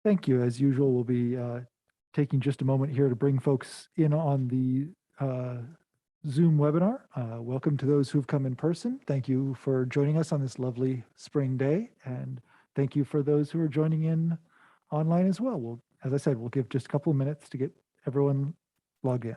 Thank you. As usual, we'll be taking just a moment here to bring folks in on the Zoom webinar. Welcome to those who've come in person. Thank you for joining us on this lovely spring day. And thank you for those who are joining in online as well. As I said, we'll give just a couple of minutes to get everyone logged in.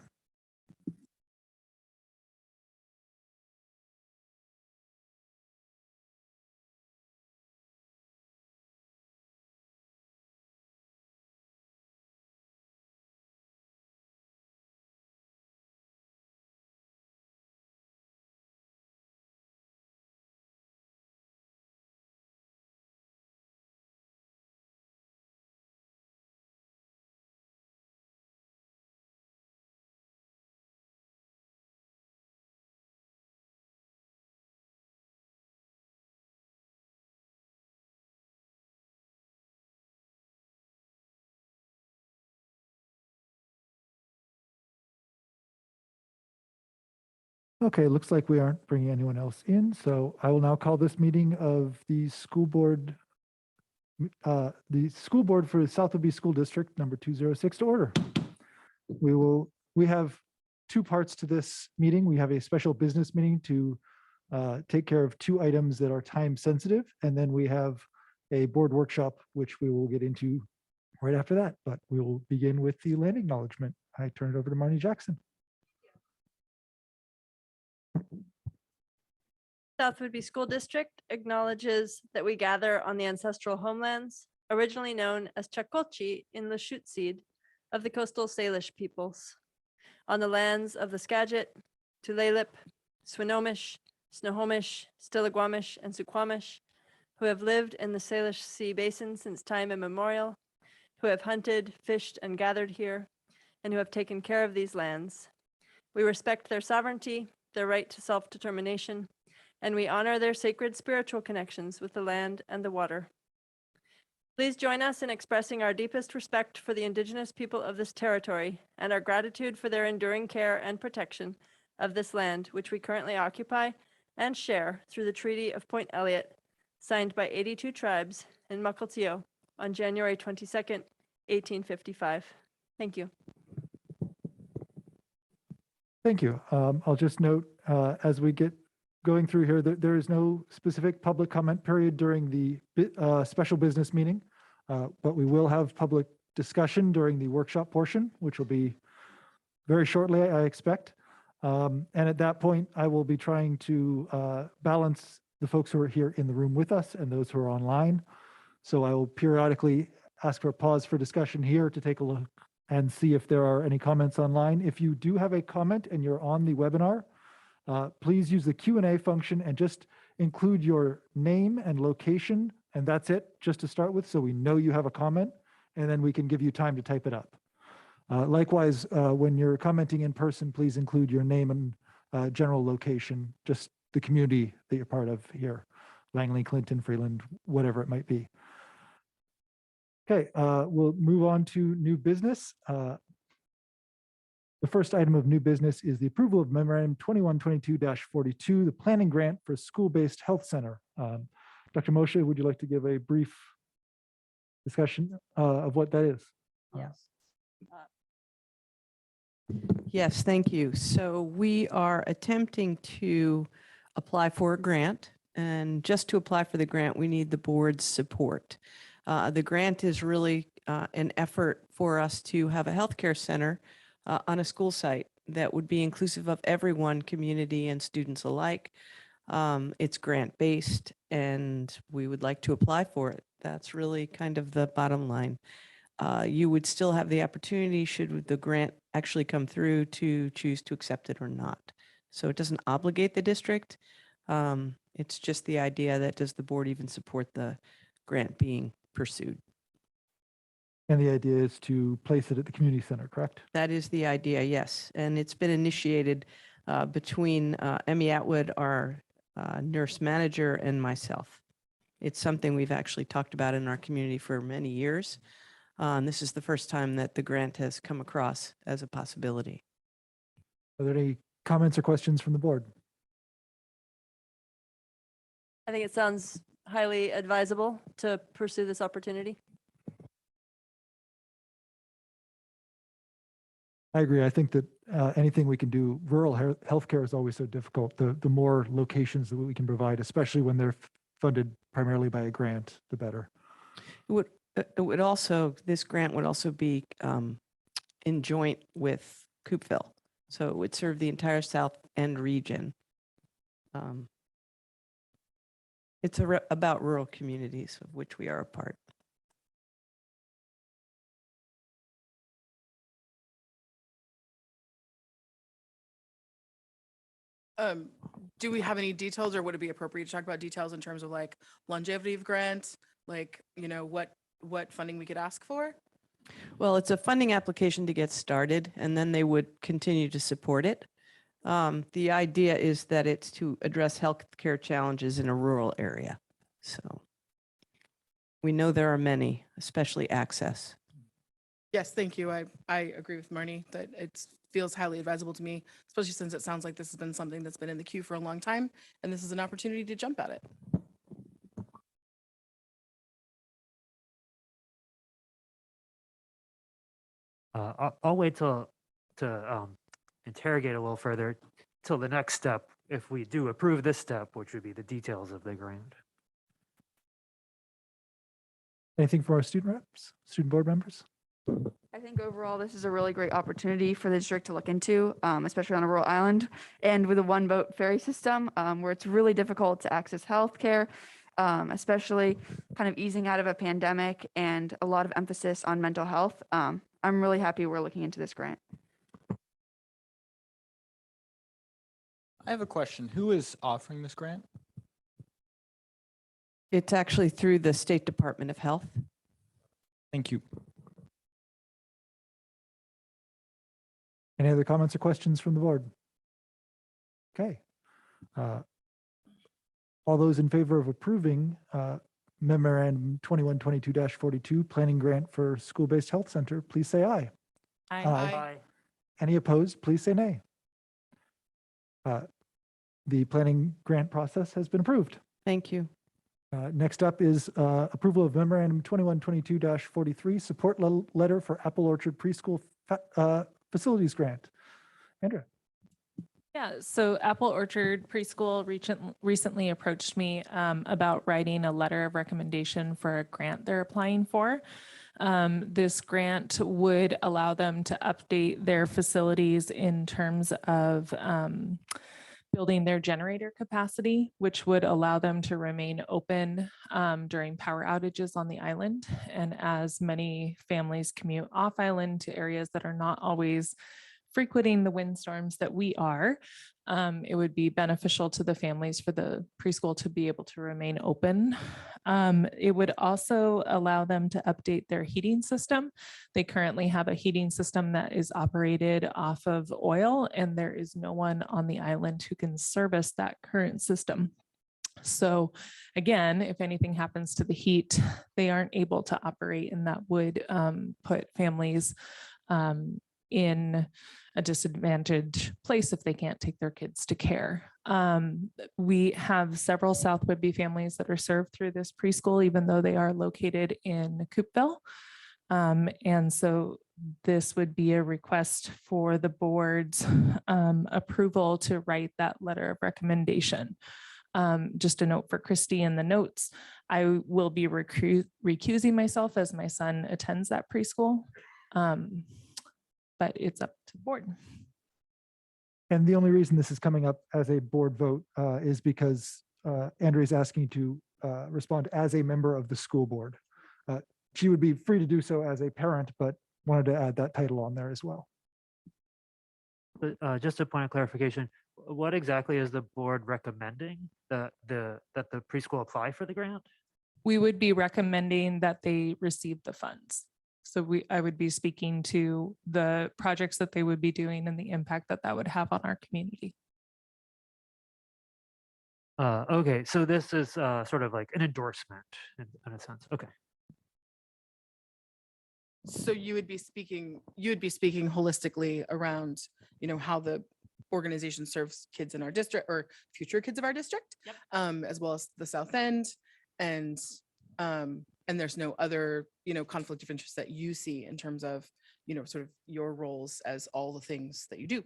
Okay, looks like we aren't bringing anyone else in, so I will now call this meeting of the school board for the South Whidbey School District number 206 to order. We have two parts to this meeting. We have a special business meeting to take care of two items that are time sensitive, and then we have a board workshop, which we will get into right after that. But we will begin with the land acknowledgement. I turn it over to Marnie Jackson. South Whidbey School District acknowledges that we gather on the ancestral homelands, originally known as Chakochi in the Shutside of the coastal Salish peoples, on the lands of the Skagit, Tulalip, Swinomish, Snohomish, Stillaguamish, and Suquamish, who have lived in the Salish Sea Basin since time immemorial, who have hunted, fished, and gathered here, and who have taken care of these lands. We respect their sovereignty, their right to self-determination, and we honor their sacred spiritual connections with the land and the water. Please join us in expressing our deepest respect for the Indigenous people of this territory and our gratitude for their enduring care and protection of this land, which we currently occupy and share through the Treaty of Point Elliott, signed by 82 tribes in Mukilteo on January 22nd, 1855. Thank you. Thank you. I'll just note as we get going through here that there is no specific public comment period during the special business meeting, but we will have public discussion during the workshop portion, which will be very shortly, I expect. And at that point, I will be trying to balance the folks who are here in the room with us and those who are online. So I will periodically ask for a pause for discussion here to take a look and see if there are any comments online. If you do have a comment and you're on the webinar, please use the Q&A function and just include your name and location, and that's it, just to start with, so we know you have a comment, and then we can give you time to type it up. Likewise, when you're commenting in person, please include your name and general location, just the community that you're part of here, Langley, Clinton, Freeland, whatever it might be. Okay, we'll move on to new business. The first item of new business is the approval of memorandum 2122-42, the planning grant for school-based health center. Dr. Moshe, would you like to give a brief discussion of what that is? Yes. Yes, thank you. So we are attempting to apply for a grant, and just to apply for the grant, we need the board's support. The grant is really an effort for us to have a healthcare center on a school site that would be inclusive of everyone, community and students alike. It's grant-based, and we would like to apply for it. That's really kind of the bottom line. You would still have the opportunity, should the grant actually come through, to choose to accept it or not. So it doesn't obligate the district. It's just the idea that, does the board even support the grant being pursued? And the idea is to place it at the community center, correct? That is the idea, yes. And it's been initiated between Emmy Atwood, our nurse manager, and myself. It's something we've actually talked about in our community for many years. This is the first time that the grant has come across as a possibility. Are there any comments or questions from the board? I think it sounds highly advisable to pursue this opportunity. I agree. I think that anything we can do, rural healthcare is always so difficult. The more locations that we can provide, especially when they're funded primarily by a grant, the better. It would also, this grant would also be in joint with Coopville. So it would serve the entire South End region. It's about rural communities of which we are a part. Do we have any details, or would it be appropriate to talk about details in terms of like longevity of grant? Like, you know, what funding we could ask for? Well, it's a funding application to get started, and then they would continue to support it. The idea is that it's to address healthcare challenges in a rural area. So we know there are many, especially access. Yes, thank you. I agree with Marnie that it feels highly advisable to me, especially since it sounds like this has been something that's been in the queue for a long time, and this is an opportunity to jump at it. I'll wait to interrogate a little further till the next step, if we do approve this step, which would be the details of the grant. Anything for our student reps, student board members? I think overall, this is a really great opportunity for the district to look into, especially on a rural island. And with a one vote ferry system, where it's really difficult to access healthcare, especially kind of easing out of a pandemic and a lot of emphasis on mental health. I'm really happy we're looking into this grant. I have a question. Who is offering this grant? It's actually through the State Department of Health. Thank you. Any other comments or questions from the board? Okay. All those in favor of approving memorandum 2122-42 planning grant for school-based health center, please say aye. Aye. Any opposed, please say nay. The planning grant process has been approved. Thank you. Next up is approval of memorandum 2122-43 support letter for Apple Orchard Preschool facilities grant. Andrea. Yeah, so Apple Orchard Preschool recently approached me about writing a letter of recommendation for a grant they're applying for. This grant would allow them to update their facilities in terms of building their generator capacity, which would allow them to remain open during power outages on the island. And as many families commute off island to areas that are not always frequenting the windstorms that we are, it would be beneficial to the families for the preschool to be able to remain open. It would also allow them to update their heating system. They currently have a heating system that is operated off of oil, and there is no one on the island who can service that current system. So again, if anything happens to the heat, they aren't able to operate, and that would put families in a disadvantaged place if they can't take their kids to care. We have several South Whidbey families that are served through this preschool, even though they are located in Coopville. And so this would be a request for the board's approval to write that letter of recommendation. Just a note for Christy in the notes, I will be recusing myself as my son attends that preschool. But it's up to the board. And the only reason this is coming up as a board vote is because Andrea is asking to respond as a member of the school board. She would be free to do so as a parent, but wanted to add that title on there as well. But just a point of clarification, what exactly is the board recommending that the preschool apply for the grant? We would be recommending that they receive the funds. So I would be speaking to the projects that they would be doing and the impact that that would have on our community. Okay, so this is sort of like an endorsement in a sense. Okay. So you would be speaking holistically around, you know, how the organization serves kids in our district or future kids of our district, as well as the South End, and there's no other, you know, conflict of interest that you see in terms of, sort of your roles as all the things that you do.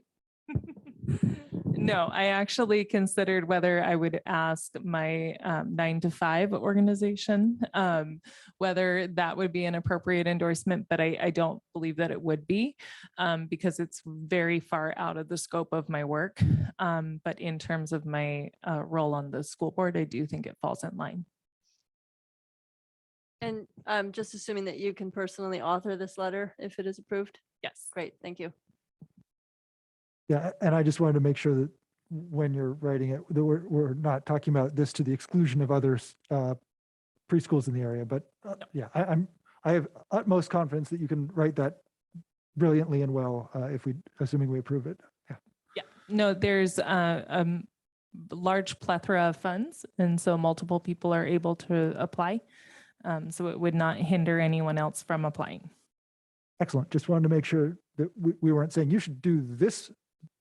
No, I actually considered whether I would ask my 9 to 5 organization, whether that would be an appropriate endorsement, but I don't believe that it would be because it's very far out of the scope of my work. But in terms of my role on the school board, I do think it falls in line. And I'm just assuming that you can personally author this letter if it is approved. Yes. Great, thank you. Yeah, and I just wanted to make sure that when you're writing it, that we're not talking about this to the exclusion of others preschools in the area, but yeah, I have utmost confidence that you can write that brilliantly and well assuming we approve it. Yeah. Yeah, no, there's a large plethora of funds, and so multiple people are able to apply. So it would not hinder anyone else from applying. Excellent. Just wanted to make sure that we weren't saying you should do this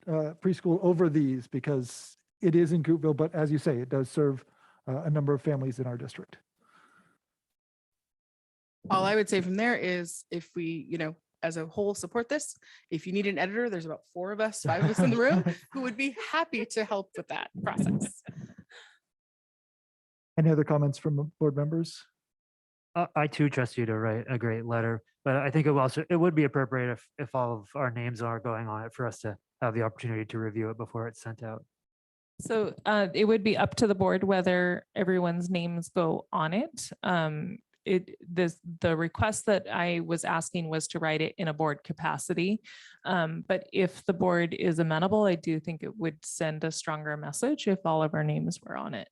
preschool over these because it is in Coopville, but as you say, it does serve a number of families in our district. All I would say from there is if we, as a whole support this, if you need an editor, there's about 4 of us, 5 of us in the room who would be happy to help with that process. Any other comments from board members? I too trust you to write a great letter, but I think it would be appropriate if all of our names are going on it for us to have the opportunity to review it before it's sent out. So it would be up to the board whether everyone's names go on it. The request that I was asking was to write it in a board capacity. But if the board is amenable, I do think it would send a stronger message if all of our names were on it.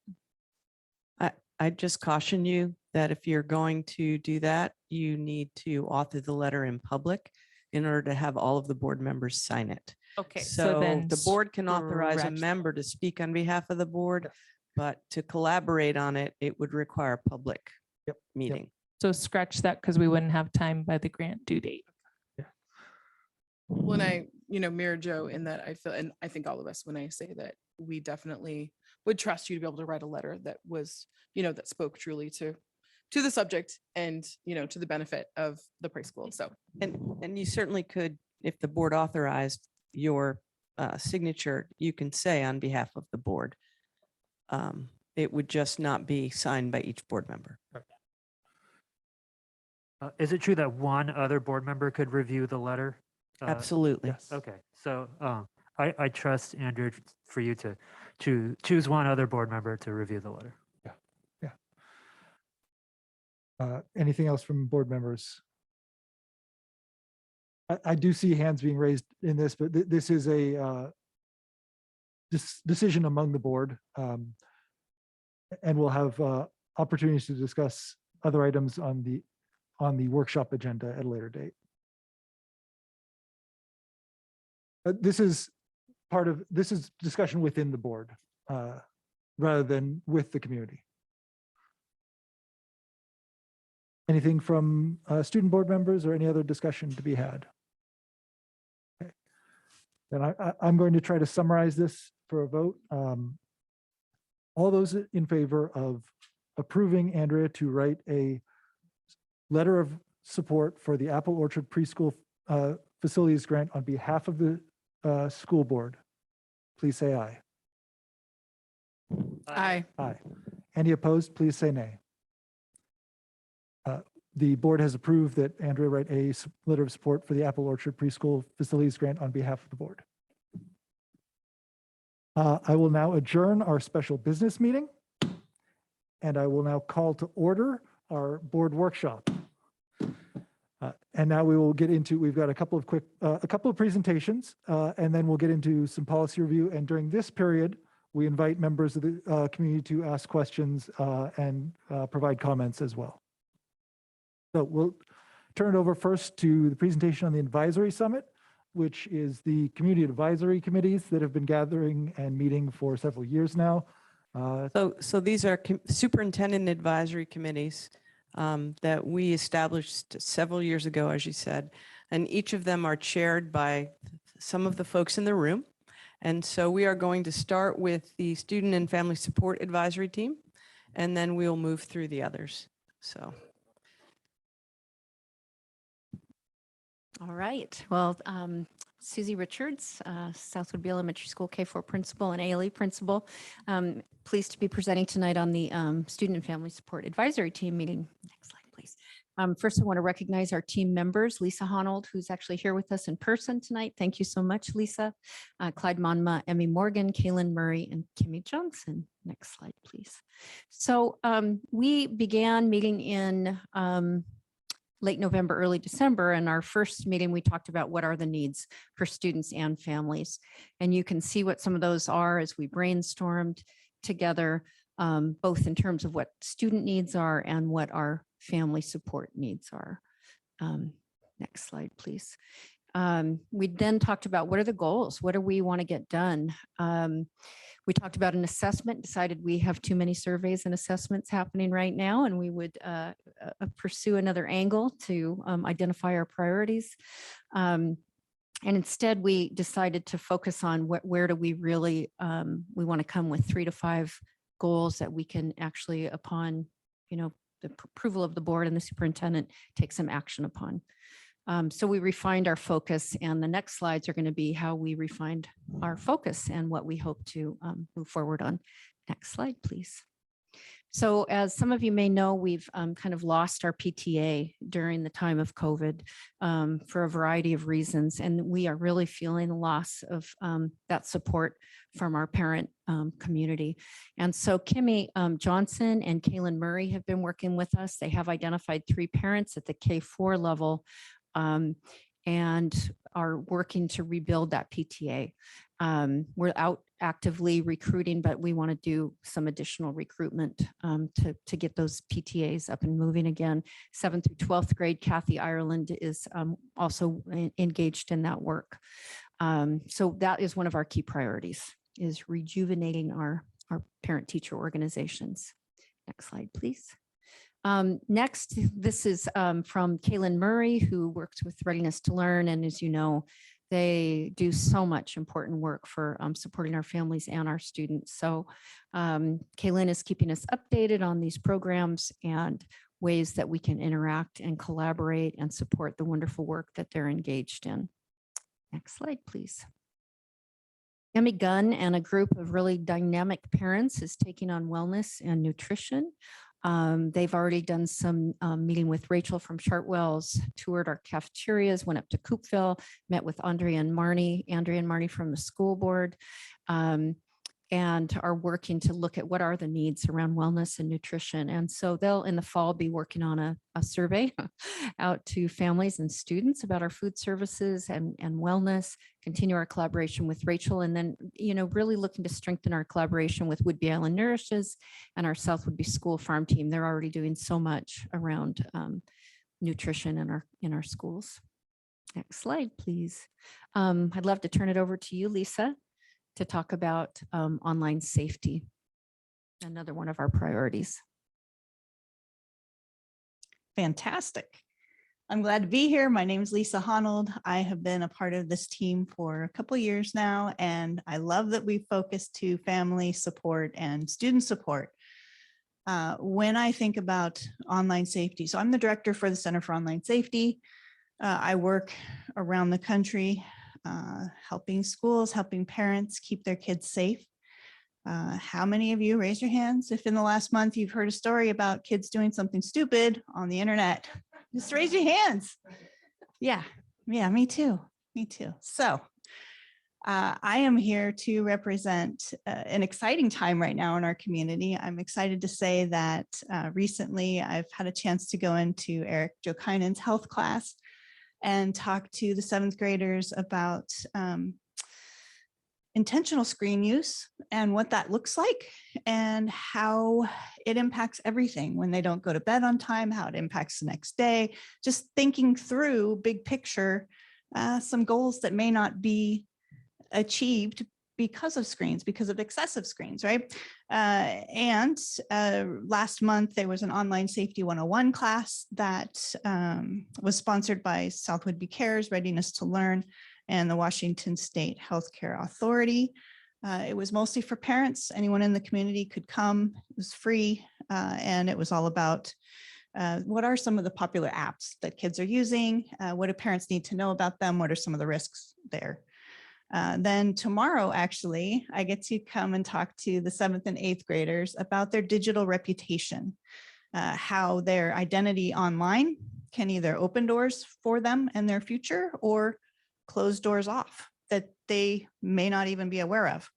I just caution you that if you're going to do that, you need to author the letter in public in order to have all of the board members sign it. Okay, So then the board can authorize a scratch that. member to speak on behalf of the board, but to collaborate on it, it would require a public meeting. So scratch that because we wouldn't have time by the grant due date. When I, mirror Joe in that I feel, and I think all of us, when I say that we definitely would trust you to be able to write a letter that was, that spoke truly to the subject and, to the benefit of the preschool. So, And you certainly could, if the board authorized your signature, you can say on behalf of the board. It would just not be signed by each board member. Is it true that one other board member could review the letter? Absolutely. Yes. Okay, so I trust Andrew for you to choose one other board member to review the letter. Anything else from board members? I do see hands being raised in this, but this is a decision among the board. And we'll have opportunities to discuss other items on the workshop agenda at a later date. This is discussion within the board rather than with the community. Anything from student board members or any other discussion to be had? Okay. Then I'm going to try to summarize this for a vote. All those in favor of approving Andrea to write a letter of support for the Apple Orchard Preschool Facilities Grant on behalf of the school board, please say aye. aye. Aye. Any opposed, please say nay. The board has approved that Andrea write a letter of support for the Apple Orchard Preschool Facilities Grant on behalf of the board. I will now adjourn our special business meeting, and I will now call to order our board workshop. And now we will get into, we've got a couple of presentations, and then we'll get into some policy review. And during this period, we invite members of the community to ask questions and provide comments as well. So we'll turn it over first to the presentation on the advisory summit, which is the community advisory committees that have been gathering and meeting for several years now. So these are superintendent advisory committees that we established several years ago, as you said, and each of them are chaired by some of the folks in the room. And so we are going to start with the Student and Family Support Advisory Team, and then we'll move through the others. So. All right. Well, Susie Richards, Southwood Beale Elementary School K-4 principal and ALE principal. Pleased to be presenting tonight on the Student and Family Support Advisory Team meeting. Next slide, please. First, I want to recognize our team members, Lisa Honold, who's actually here with us in person tonight. Thank you so much, Lisa. Clyde Monma, Emmy Morgan, Kaylin Murray, and Kimmy Johnson. Next slide, please. So we began meeting in late November, early December. And our first meeting, we talked about what are the needs for students and families. And you can see what some of those are as we brainstormed together, both in terms of what student needs are and what our family support needs are. Next slide, please. We then talked about what are the goals? What do we want to get done? We talked about an assessment, decided we have too many surveys and assessments happening right now, and we would pursue another angle to identify our priorities. And instead, we decided to focus on where do we really, we want to come with 3 to 5 goals that we can actually, upon, the approval of the board and the superintendent, take some action upon. So we refined our focus, and the next slides are going to be how we refined our focus and what we hope to move forward on. Next slide, please. So as some of you may know, we've kind of lost our PTA during the time of COVID for a variety of reasons, and we are really feeling the loss of that support from our parent community. And so Kimmy Johnson and Kaylin Murray have been working with us. They have identified 3 parents at the K-4 level and are working to rebuild that PTA. We're out actively recruiting, but we want to do some additional recruitment to get those PTAs up and moving again. 7th through 12th grade, Kathy Ireland is also engaged in that work. So that is one of our key priorities, is rejuvenating our parent-teacher organizations. Next slide, please. Next, this is from Kaylin Murray, who works with Readiness to Learn. And as you know, they do so much important work for supporting our families and our students. So Kaylin is keeping us updated on these programs and ways that we can interact and collaborate and support the wonderful work that they're engaged in. Next slide, please. Emmy Gunn and a group of really dynamic parents is taking on wellness and nutrition. They've already done some meeting with Rachel from Chartwells, toured our cafeterias, went up to Coopville, met with Andrea and Marnie from the school board, and are working to look at what are the needs around wellness and nutrition. And so they'll in the fall be working on a survey out to families and students about our food services and wellness, continue our collaboration with Rachel, and then, really looking to strengthen our collaboration with Whidbey Island Nourishes and our South Whidbey School Farm Team. They're already doing so much around nutrition in our schools. Next slide, please. I'd love to turn it over to you, Lisa, to talk about online safety, another one of our priorities. Fantastic. I'm glad to be here. My name is Lisa Honold. I have been a part of this team for a couple of years now, and I love that we focus to family support and student support. When I think about online safety, so I'm the director for the Center for Online Safety. I work around the country helping schools, helping parents keep their kids safe. How many of you, raise your hands, if in the last month you've heard a story about kids doing something stupid on the internet? Just raise your hands. Yeah, me too. So I am here to represent an exciting time right now in our community. I'm excited to say that recently I've had a chance to go into Eric Jokinen's health class and talk to the 7th graders about intentional screen use and what that looks like and how it impacts everything when they don't go to bed on time, how it impacts the next day, just thinking through big picture, some goals that may not be achieved because of screens, because of excessive screens, right? And last month, there was an Online Safety 101 class that was sponsored by South Whidbey Cares, Readiness to Learn, and the Washington State Healthcare Authority. It was mostly for parents. Anyone in the community could come. It was free, and it was all about What are some of the popular apps that kids are using? What do parents need to know about them? What are some of the risks there? Then tomorrow, actually, I get to come and talk to the 7th and 8th graders about their digital reputation, how their identity online can either open doors for them and their future or close doors off that they may not even be aware of.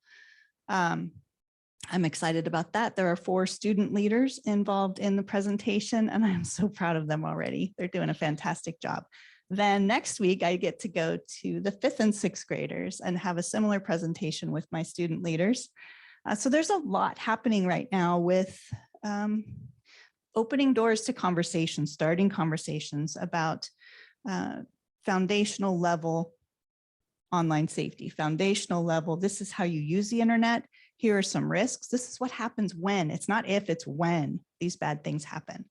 I'm excited about that. There are 4 student leaders involved in the presentation, and I'm so proud of them already. They're doing a fantastic job. Then next week, I get to go to the 5th and 6th graders and have a similar presentation with my student leaders. So there's a lot happening right now with opening doors to conversations, starting conversations about foundational level online safety, foundational level. This is how you use the internet. Here are some risks. This is what happens when. It's not if, it's when these bad things happen.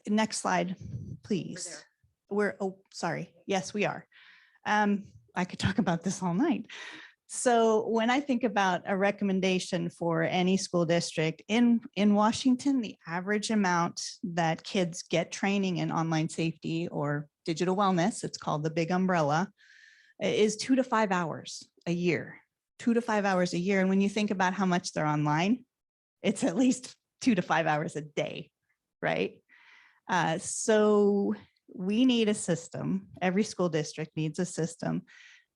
Next slide, please. Oh, sorry. Yes, we are. I could talk about this all night. So when I think about a recommendation for any school district in Washington, the average amount that kids get training in online safety or digital wellness, it's called the big umbrella, is 2 to 5 hours a year, 2 to 5 hours a year. And when you think about how much they're online, it's at least 2 to 5 hours a day, right? So we need a system. Every school district needs a system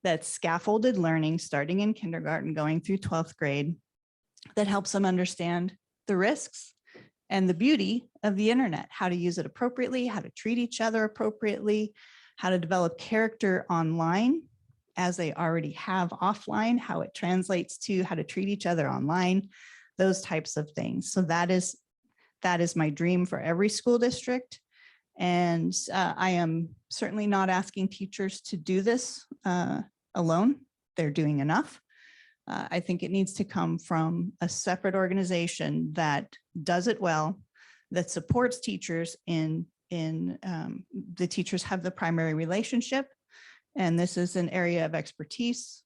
that's scaffolded learning starting in kindergarten, going through 12th grade, that helps them understand the risks and the beauty of the internet, how to use it appropriately, how to treat each other appropriately, how to develop character online as they already have offline, how it translates to how to treat each other online, those types of things. So that is my dream for every school district. And I am certainly not asking teachers to do this alone. They're doing enough. I think it needs to come from a separate organization that does it well, that supports teachers the teachers have the primary relationship. And this is an area of expertise.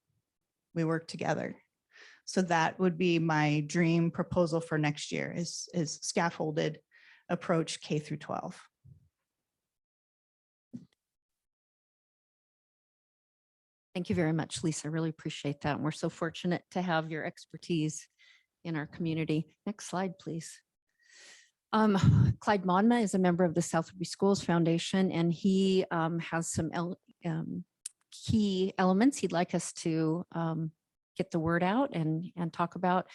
We work together. So that would be my dream proposal for next year is scaffolded approach K through 12. Thank you very much, Lisa. I really appreciate that. And we're so fortunate to have your expertise in our community. Next slide, please. Clyde Monma is a member of the Southwood Schools Foundation, and he has some key elements he'd like us to get the word out and talk about.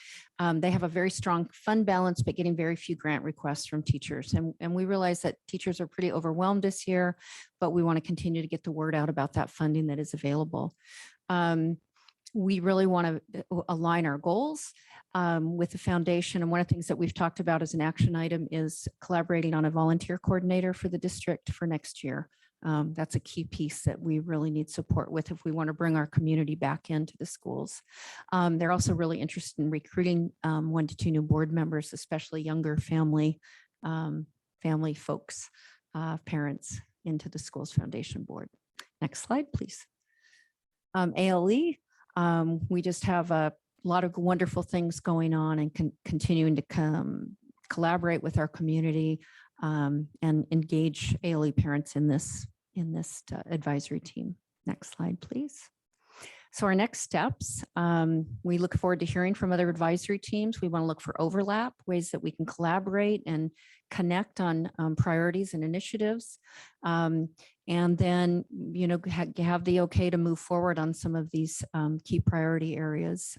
They have a very strong fund balance, but getting very few grant requests from teachers. And we realize that teachers are pretty overwhelmed this year, but we want to continue to get the word out about that funding that is available. We really want to align our goals with the foundation. And one of the things that we've talked about as an action item is collaborating on a volunteer coordinator for the district for next year. That's a key piece that we really need support with if we want to bring our community back into the schools. They're also really interested in recruiting 1 to 2 new board members, especially younger family folks, parents into the Schools Foundation board. Next slide, please. ALE, we just have a lot of wonderful things going on and continuing to collaborate with our community and engage ALE parents in this advisory team. Next slide, please. So our next steps, we look forward to hearing from other advisory teams. We want to look for overlap, ways that we can collaborate and connect on priorities and initiatives. And then, have the okay to move forward on some of these key priority areas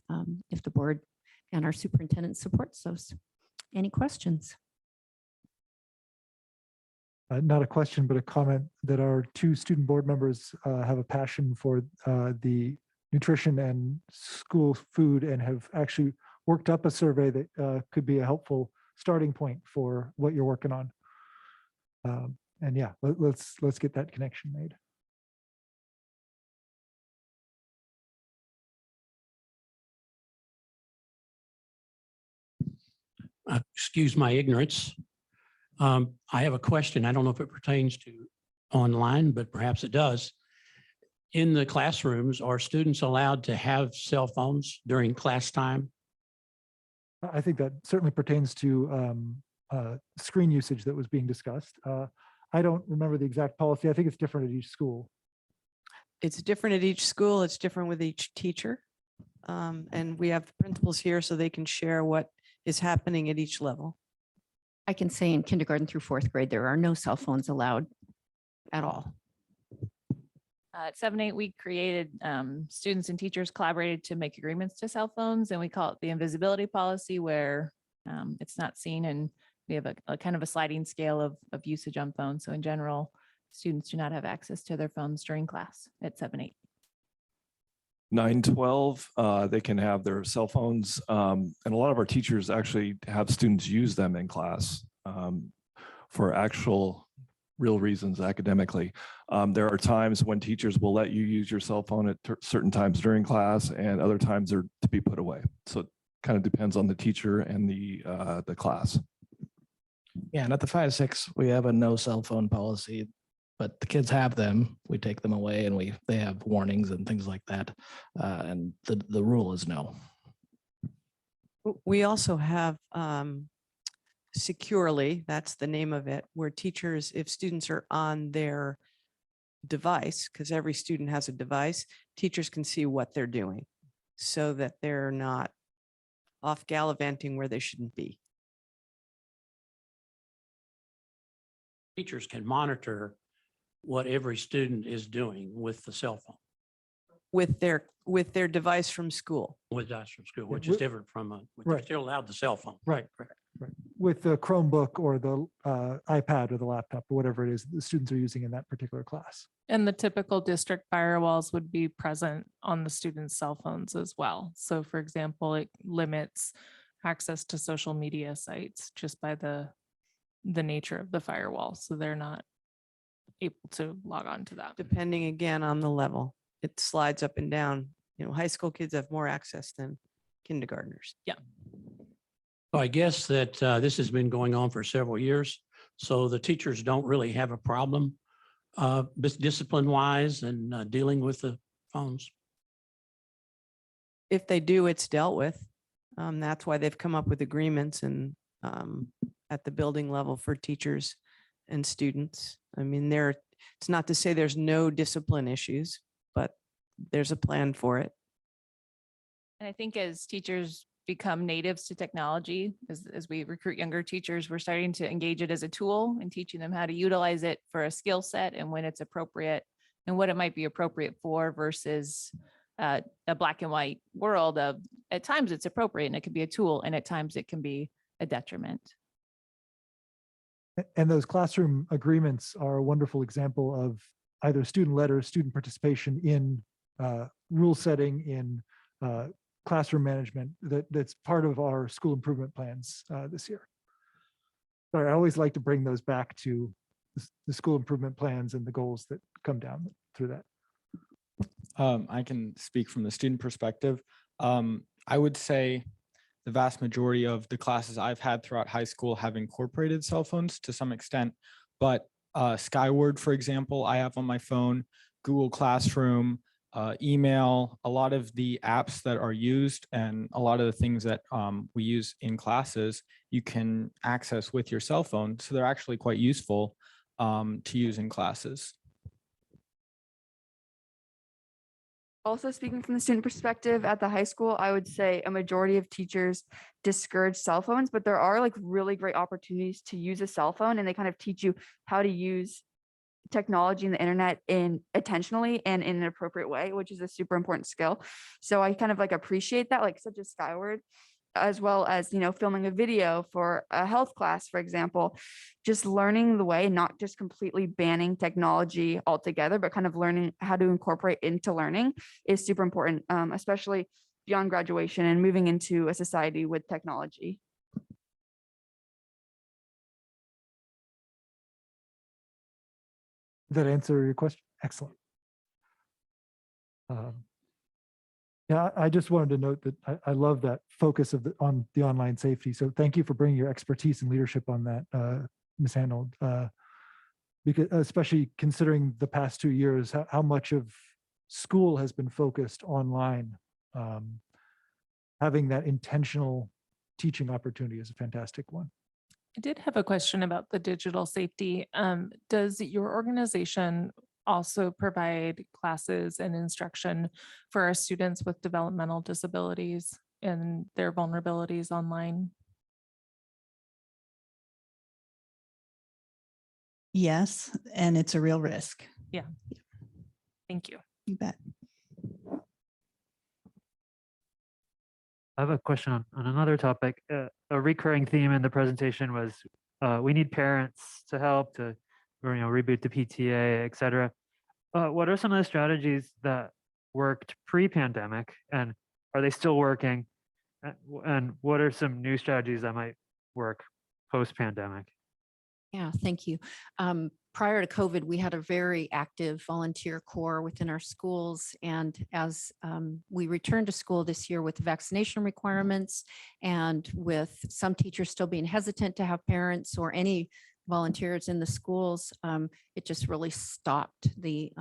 if the board and our superintendent supports those. Any questions? Not a question, but a comment that our 2 student board members have a passion for the nutrition and school food and have actually worked up a survey that could be a helpful starting point for what you're working on. And yeah, let's get that connection made. Excuse my ignorance. I have a question. I don't know if it pertains to online, but perhaps it does. In the classrooms, are students allowed to have cell phones during class time? I think that certainly pertains to screen usage that was being discussed. I don't remember the exact policy. I think it's different at each school. It's different at each school. It's different with each teacher. And we have the principals here so they can share what is happening at each level. I can say in kindergarten through fourth grade, there are no cell phones allowed at all. At 7-8, we created, students and teachers collaborated to make agreements to cell phones, and we call it the invisibility policy, where it's not seen, and we have a kind of a sliding scale of usage on phones. So in general, students do not have access to their phones during class at 7-8. 9-12, they can have their cell phones, and a lot of our teachers actually have students use them in class for actual real reasons academically. There are times when teachers will let you use your cell phone at certain times during class, and other times they're to be put away. So it kind of depends on the teacher and the class. Yeah, and at the 5-6, we have a no cell phone policy, but the kids have them. We take them away, and they have warnings and things like that. And the rule is no. We also have Securely, that's the name of it, where teachers, if students are on their device, because every student has a device, teachers can see what they're doing so that they're not off gallivanting where they shouldn't be. Teachers can monitor what every student is doing with the cell phone, With their device from school. with us from school, Yeah, which is different from they're Right. still allowed the cell phone. Right. Correct. Right. With the Chromebook or the iPad or the laptop or whatever it is the students are using in that particular class. And the typical district firewalls would be present on the students' cell phones as well. So for example, it limits access to social media sites just by the nature of the firewall. So they're not able to log on to that. Depending again on the level, it slides up and down. High school kids have more access than kindergartners. So I guess that this has been going on for several years. So the teachers don't really have a problem discipline wise and dealing with the phones. If they do, it's dealt with. That's why they've come up with agreements and at the building level for teachers and students. I mean, it's not to say there's no discipline issues, but there's a plan for it. And I think as teachers become natives to technology, as we recruit younger teachers, we're starting to engage it as a tool and teaching them how to utilize it for a skill set and when it's appropriate and what it might be appropriate for versus a black and white world of at times it's appropriate and it can be a tool and at times it can be a detriment. And those classroom agreements are a wonderful example of either student led or student participation in rule setting, in classroom management that's part of our school improvement plans this year. But I always like to bring those back to the school improvement plans and the goals that come down through that. I can speak from the student perspective. I would say the vast majority of the classes I've had throughout high school have incorporated cell phones to some extent, but Skyward, for example, I have on my phone, Google Classroom, email, a lot of the apps that are used and a lot of the things that we use in classes, you can access with your cell phone. So they're actually quite useful to use in classes. Also speaking from the student perspective at the high school, I would say a majority of teachers discourage cell phones, but there are like really great opportunities to use a cell phone and they kind of teach you how to use technology and the internet intentionally and in an appropriate way, which is a super important skill. So I kind of like appreciate that, like such as Skyward, as well as, filming a video for a health class, for example, just learning the way, not just completely banning technology altogether, but kind of learning how to incorporate into learning is super important, especially beyond graduation and moving into a society with technology. Did that answer your question? Excellent. Yeah, I just wanted to note that I love that focus on the online safety. So thank you for bringing your expertise and leadership on that, Ms. Hanold, because especially considering the past 2 years, how much of school has been focused online. Having that intentional teaching opportunity is a fantastic one. I did have a question about the digital safety. Does your organization also provide classes and instruction for our students with developmental disabilities and their vulnerabilities online? Yes, and it's a real risk. Yeah. Thank you. You bet. I have a question on another topic. A recurring theme in the presentation was we need parents to help to, or, reboot the PTA, et cetera. What are some of the strategies that worked pre-pandemic, and are they still working? And what are some new strategies that might work post-pandemic? Yeah, thank you. Prior to COVID, we had a very active volunteer corps within our schools. And as we returned to school this year with vaccination requirements and with some teachers still being hesitant to have parents or any volunteers in the schools, it just really stopped the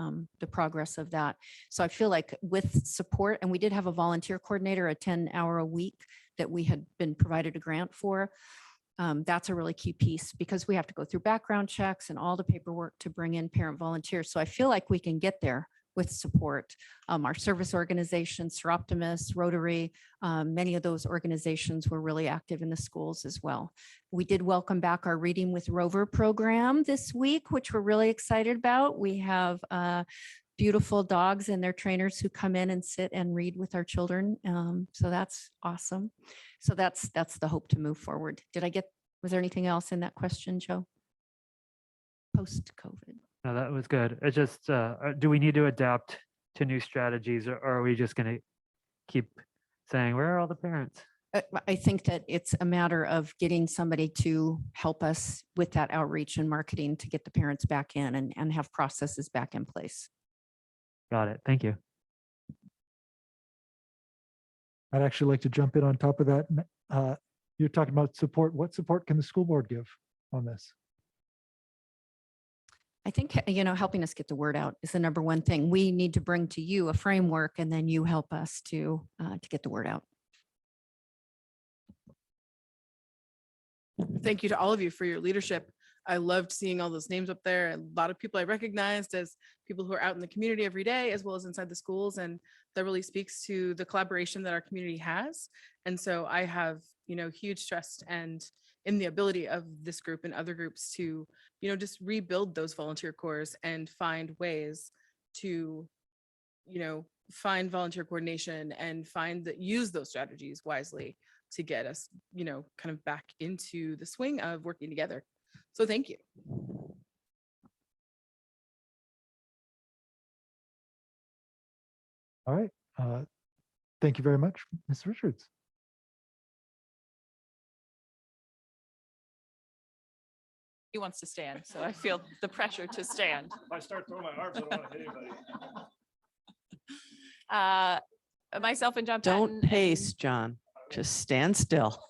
progress of that. So I feel like with support, and we did have a volunteer coordinator, a 10-hour a week that we had been provided a grant for. That's a really key piece because we have to go through background checks and all the paperwork to bring in parent volunteers. So I feel like we can get there with support. Our service organizations, Seroptimus, Rotary, many of those organizations were really active in the schools as well. We did welcome back our Reading with Rover program this week, which we're really excited about. We have beautiful dogs and their trainers who come in and sit and read with our children. So that's awesome. So that's the hope to move forward. Was there anything else in that question, Joe? Post-COVID. No, that was good. It's just, do we need to adapt to new strategies, or are we just going to keep saying, where are all the parents? I think that it's a matter of getting somebody to help us with that outreach and marketing to get the parents back in and have processes back in place. Got it. Thank you. I'd actually like to jump in on top of that. You're talking about support. What support can the school board give on this? I think, helping us get the word out is the number one thing. We need to bring to you a framework and then you help us to get the word out. Thank you to all of you for your leadership. I loved seeing all those names up there. A lot of people I recognized as people who are out in the community every day, as well as inside the schools. And that really speaks to the collaboration that our community has. And so I have, huge trust and in the ability of this group and other groups to, just rebuild those volunteer corps and find ways to, find volunteer coordination and use those strategies wisely to get us, kind of back into the swing of working together. So thank you. All right. Thank you very much, Ms. Richards. He wants to stand, so I feel the pressure to stand. If I start throwing my arms, I don't want to hit anybody. Myself and John Don't Patton and- pace, John. Just stand still.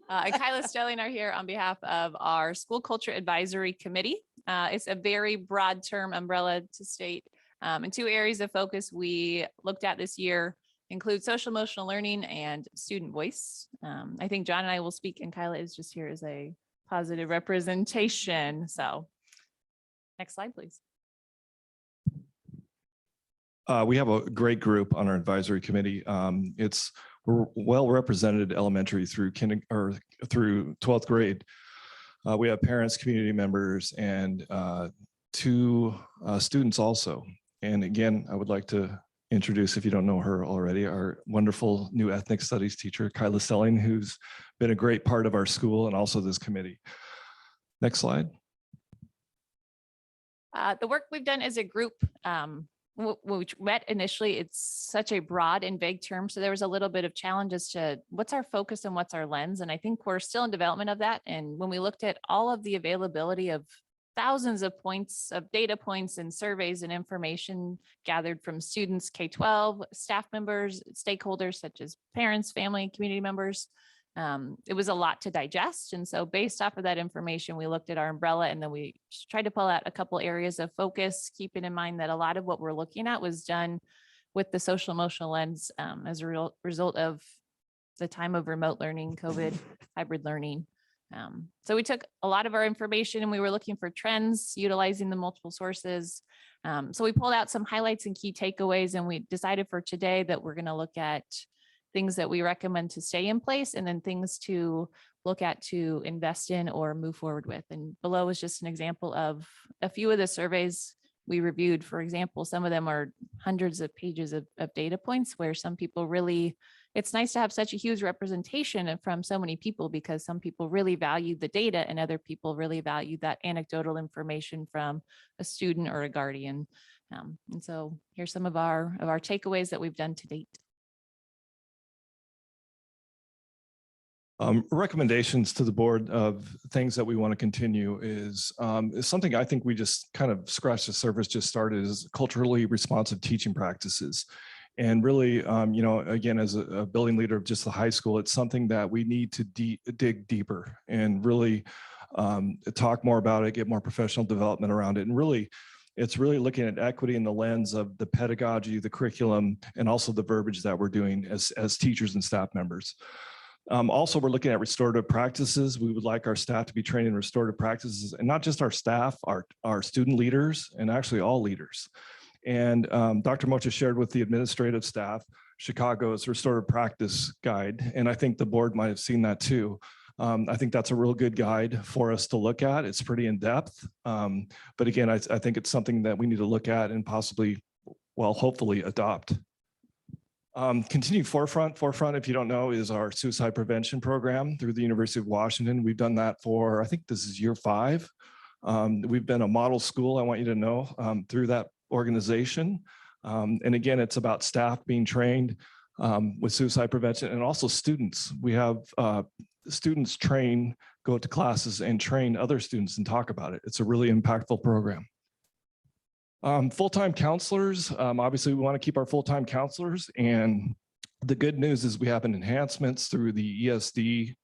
And Kyla Stelling are here on behalf of our School Culture Advisory Committee. It's a very broad term umbrella to state. And two areas of focus we looked at this year include social emotional learning and student voice. I think John and I will speak, and Kyla is just here as a positive representation. So next slide, please. We have a great group on our advisory committee. We're well represented elementary through through 12th grade. We have parents, community members, and 2 students also. And again, I would like to introduce, if you don't know her already, our wonderful new ethnic studies teacher, Kyla Stelling, who's been a great part of our school and also this committee. Next slide. The work we've done as a group, which met initially, it's such a broad and vague term. So there was a little bit of challenge as to what's our focus and what's our lens. And I think we're still in development of that. And when we looked at all of the availability of thousands of points of data points and surveys and information gathered from students, K-12, staff members, stakeholders such as parents, family, community members, it was a lot to digest. And so based off of that information, we looked at our umbrella and then we tried to pull out a couple areas of focus, keeping in mind that a lot of what we're looking at was done with the social emotional lens as a result of the time of remote learning, COVID, hybrid learning. So we took a lot of our information and we were looking for trends, utilizing the multiple sources. So we pulled out some highlights and key takeaways, and we decided for today that we're going to look at things that we recommend to stay in place and then things to look at to invest in or move forward with. And below is just an example of a few of the surveys we reviewed. For example, some of them are hundreds of pages of data points where some people really, it's nice to have such a huge representation from so many people, because some people really value the data and other people really value that anecdotal information from a student or a guardian. And so here's some of our takeaways that we've done to date. Recommendations to the board of things that we want to continue is something I think we just kind of scratched the surface, just started, is culturally responsive teaching practices. And really, you know, again, as a building leader of just the high school, it's something that we need to dig deeper and really talk more about it, get more professional development around it. And really, it's really looking at equity in the lens of the pedagogy, the curriculum, and also the verbiage that we're doing as teachers and staff members. Also, we're looking at restorative practices. We would like our staff to be trained in restorative practices, and not just our staff, our student leaders, and actually all leaders. And Dr. Mocha shared with the administrative staff Chicago's restorative practice guide, and I think the board might have seen that too. I think that's a real good guide for us to look at. It's pretty in depth, but again, I think it's something that we need to look at and possibly, well, hopefully adopt. Continued Forefront, if you don't know, is our suicide prevention program through the University of Washington. We've done that for, I think this is year 5. We've been a model school, I want you to know, through that organization. And again, it's about staff being trained with suicide prevention, and also students. We have students go to classes and train other students and talk about it. It's a really impactful program. Full-time counselors, obviously we want to keep our full-time counselors, and the good news is we have an enhancements through the ESD,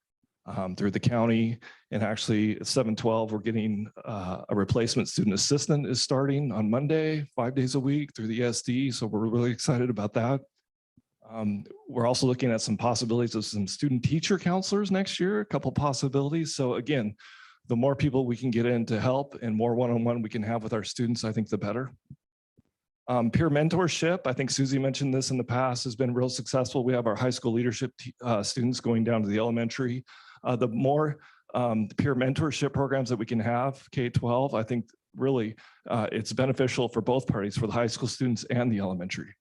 through the county, and actually at 712 we're getting a replacement student assistant is starting on Monday, 5 days a week through the ESD, so we're really excited about that. We're also looking at some possibilities of some student teacher counselors next year, a couple possibilities. So again, the more people we can get in to help and more one-on-one we can have with our students, I think the better. Peer mentorship, I think Susie mentioned this in the past, has been real successful. We have our high school leadership students going down to the elementary. The more peer mentorship programs that we can have, K-12, I think really it's beneficial for both parties, for the high school students and the elementary.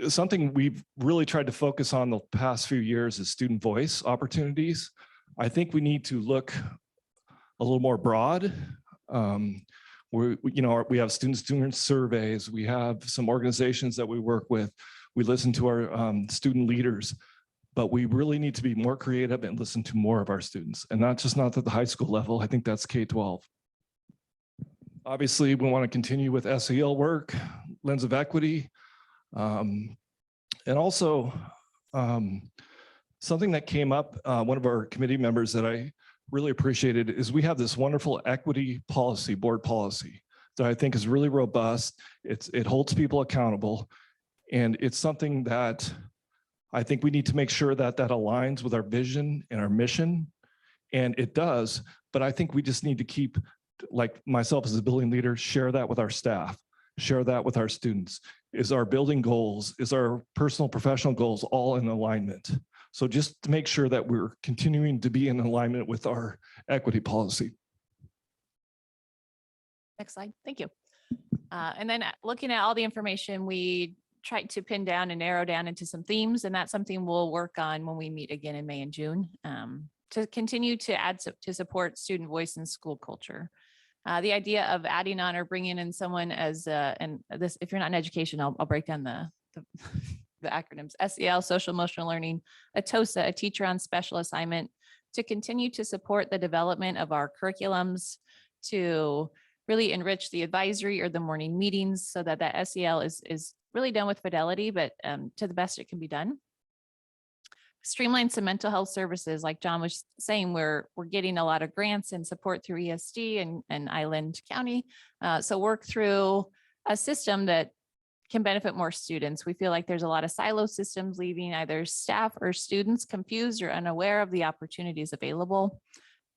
Something we've really tried to focus on the past few years is student voice opportunities. I think we need to look a little more broad. We have students doing surveys. We have some organizations that we work with. We listen to our student leaders, but we really need to be more creative and listen to more of our students, and not at the high school level. I think that's K-12. Obviously, we want to continue with SEL work, lens of equity, and also something that came up, one of our committee members that I really appreciated is we have this wonderful equity policy, board policy, that I think is really robust. It holds people accountable, and it's something that I think we need to make sure that that aligns with our vision and our mission, and it does, but I think we just need to keep, like myself as a building leader, share that with our staff, share that with our students. Is our building goals, is our personal professional goals all in alignment? So just to make sure that we're continuing to be in alignment with our equity policy. Next slide. Thank you. And then looking at all the information, we tried to pin down and narrow down into some themes, and that's something we'll work on when we meet again in May and June to continue to add to support student voice and school culture. The idea of adding on or bringing in someone as, and this, if you're not in education, I'll break down the acronyms: SEL, social emotional learning, a TOSA, a teacher on special assignment, to continue to support the development of our curriculums, to really enrich the advisory or the morning meetings so that that SEL is really done with fidelity, but to the best it can be done. Streamline some mental health services, like John was saying, we're getting a lot of grants and support through ESD and Island County. So work through a system that can benefit more students. We feel like there's a lot of silo systems leaving either staff or students confused or unaware of the opportunities available.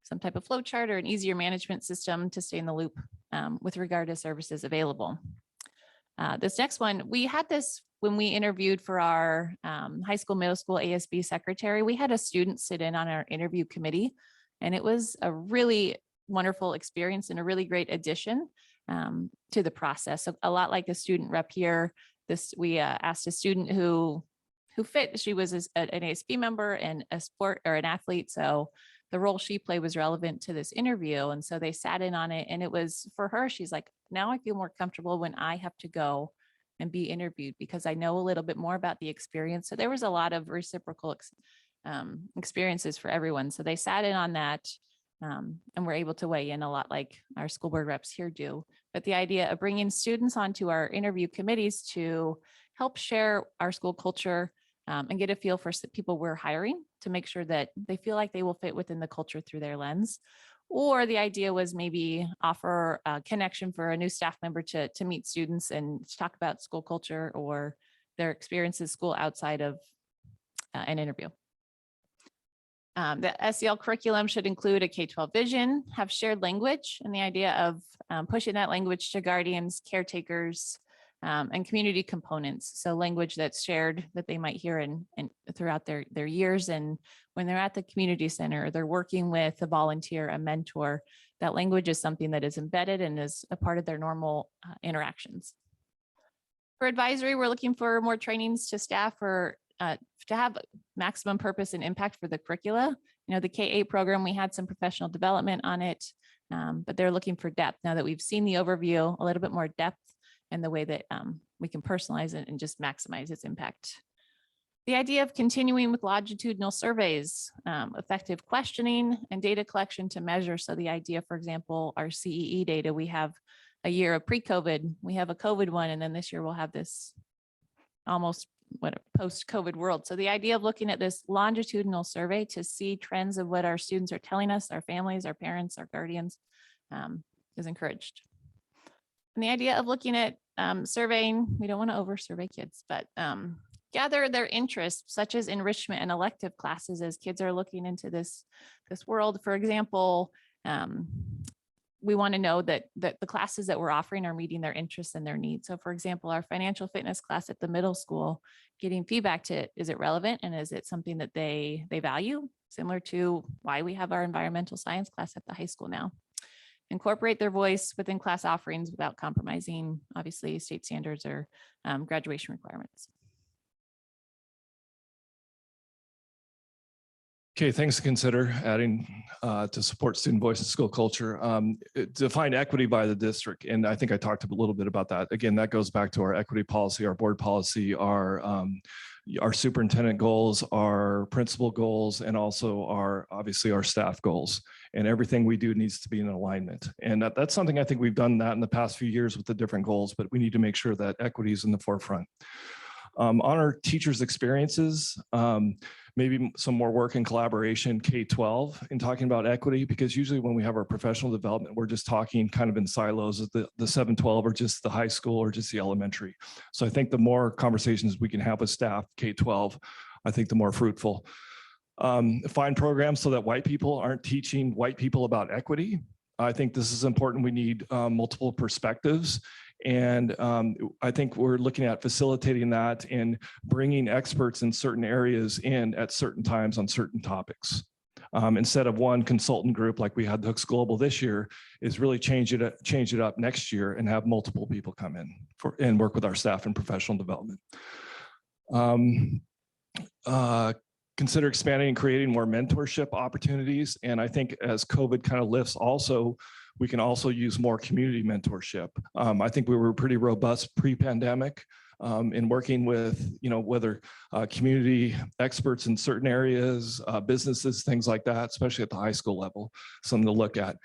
Some type of flow chart or an easier management system to stay in the loop with regard to services available. This next one, we had this when we interviewed for our high school, middle school ASB secretary. We had a student sit in on our interview committee, and it was a really wonderful experience and a really great addition to the process. So a lot like a student rep here, we asked a student who fit. She was an ASB member and a sport or an athlete. So the role she played was relevant to this interview. And so they sat in on it, and it was for her, she's like, now I feel more comfortable when I have to go and be interviewed because I know a little bit more about the experience. So there was a lot of reciprocal experiences for everyone. So they sat in on that and were able to weigh in a lot like our school board reps here do. But the idea of bringing students onto our interview committees to help share our school culture and get a feel for people we're hiring to make sure that they feel like they will fit within the culture through their lens. Or the idea was maybe offer a connection for a new staff member to meet students and to talk about school culture or their experiences school outside of an interview. The SEL curriculum should include a K-12 vision, have shared language, and the idea of pushing that language to guardians, caretakers, and community components. So language that's shared that they might hear and throughout their years. And when they're at the community center, or they're working with a volunteer, a mentor, that language is something that is embedded and is a part of their normal interactions. For advisory, we're looking for more trainings to staff or to have maximum purpose and impact for the curricula. You know, the K-8 program, we had some professional development on it, but they're looking for depth. Now that we've seen the overview, a little bit more depth and the way that we can personalize it and just maximize its impact. The idea of continuing with longitudinal surveys, effective questioning and data collection to measure. So the idea, for example, our CEE data, we have a year of pre-COVID, we have a COVID one, and then this year we'll have this almost post-COVID world. So the idea of looking at this longitudinal survey to see trends of what our students are telling us, our families, our parents, our guardians, is encouraged. And the idea of looking at surveying, we don't want to over survey kids, but gather their interests, such as enrichment and elective classes as kids are looking into this world. For example, we want to know that the classes that we're offering are meeting their interests and their needs. So for example, our financial fitness class at the middle school, getting feedback to, is it relevant and is it something that they value? Similar to why we have our environmental science class at the high school now. Incorporate their voice within class offerings without compromising, obviously, state standards or graduation requirements. Okay, things to consider adding to support student voice and school culture. Define equity by the district. And I think I talked a little bit about that. Again, that goes back to our equity policy, our board policy, our superintendent goals, our principal goals, and also obviously our staff goals. And everything we do needs to be in alignment. And that's something I think we've done that in the past few years with the different goals, but we need to make sure that equity is in the forefront. On our teachers' experiences, maybe some more work in collaboration K-12 in talking about equity, because usually when we have our professional development, we're just talking kind of in silos of the 7-12 or just the high school or just the elementary. So I think the more conversations we can have with staff K-12, I think the more fruitful. Find programs so that white people aren't teaching white people about equity. I think this is important. We need multiple perspectives. And I think we're looking at facilitating that and bringing experts in certain areas in at certain times on certain topics. Instead of one consultant group like we had the Hooks Global this year, is really change it up next year and have multiple people come in and work with our staff in professional development. Consider expanding and creating more mentorship opportunities. And I think as COVID kind of lifts also, we can also use more community mentorship. I think we were pretty robust pre-pandemic in working with, whether community experts in certain areas, businesses, things like that, especially at the high school level, something to look at.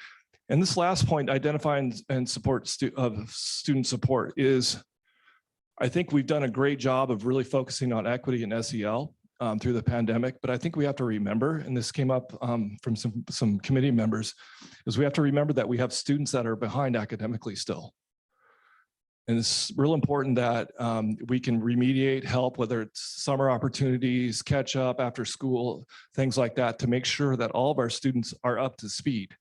And this last point, identifying and support student support, is, I think we've done a great job of really focusing on equity and SEL through the pandemic, but I think we have to remember, and this came up from some committee members, is we have to remember that we have students that are behind academically still. And it's real important that we can remediate, help, whether it's summer opportunities, catch up after school, things like that, to make sure that all of our students are up to speed.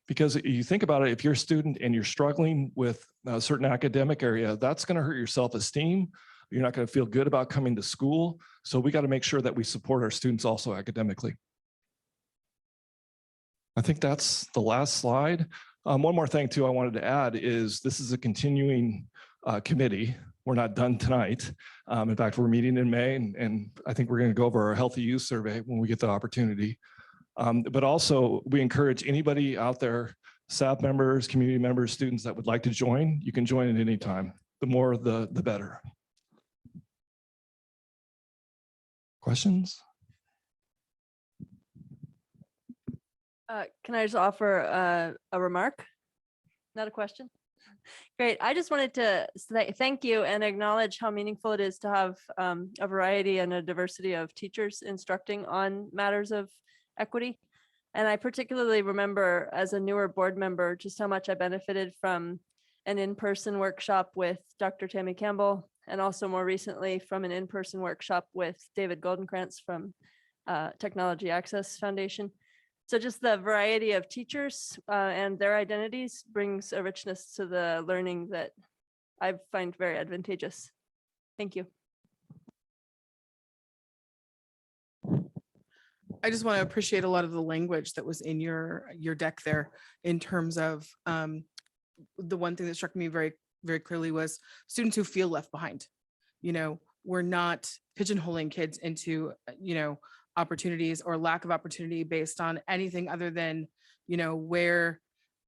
Because you think about it, if you're a student and you're struggling with a certain academic area, that's going to hurt your self-esteem. You're not going to feel good about coming to school. So we got to make sure that we support our students also academically. I think that's the last slide. One more thing too I wanted to add is this is a continuing committee. We're not done tonight. In fact, we're meeting in May, and I think we're going to go over our healthy youth survey when we get the opportunity. But also we encourage anybody out there, staff members, community members, students that would like to join, you can join at any time. The more, the better. Questions? Can I just offer a remark? Not a question? Great. I just wanted to say thank you and acknowledge how meaningful it is to have a variety and a diversity of teachers instructing on matters of equity. And I particularly remember as a newer board member, just how much I benefited from an in-person workshop with Dr. Tammy Campbell, and also more recently from an in-person workshop with David Goldenkrantz from Technology Access Foundation. So just the variety of teachers and their identities brings a richness to the learning that I find very advantageous. Thank you. I just want to appreciate a lot of the language that was in your deck there in terms of the one thing that struck me very, very clearly was students who feel left behind. You know, we're not pigeonholing kids into, you know, opportunities or lack of opportunity based on anything other than, you know, where,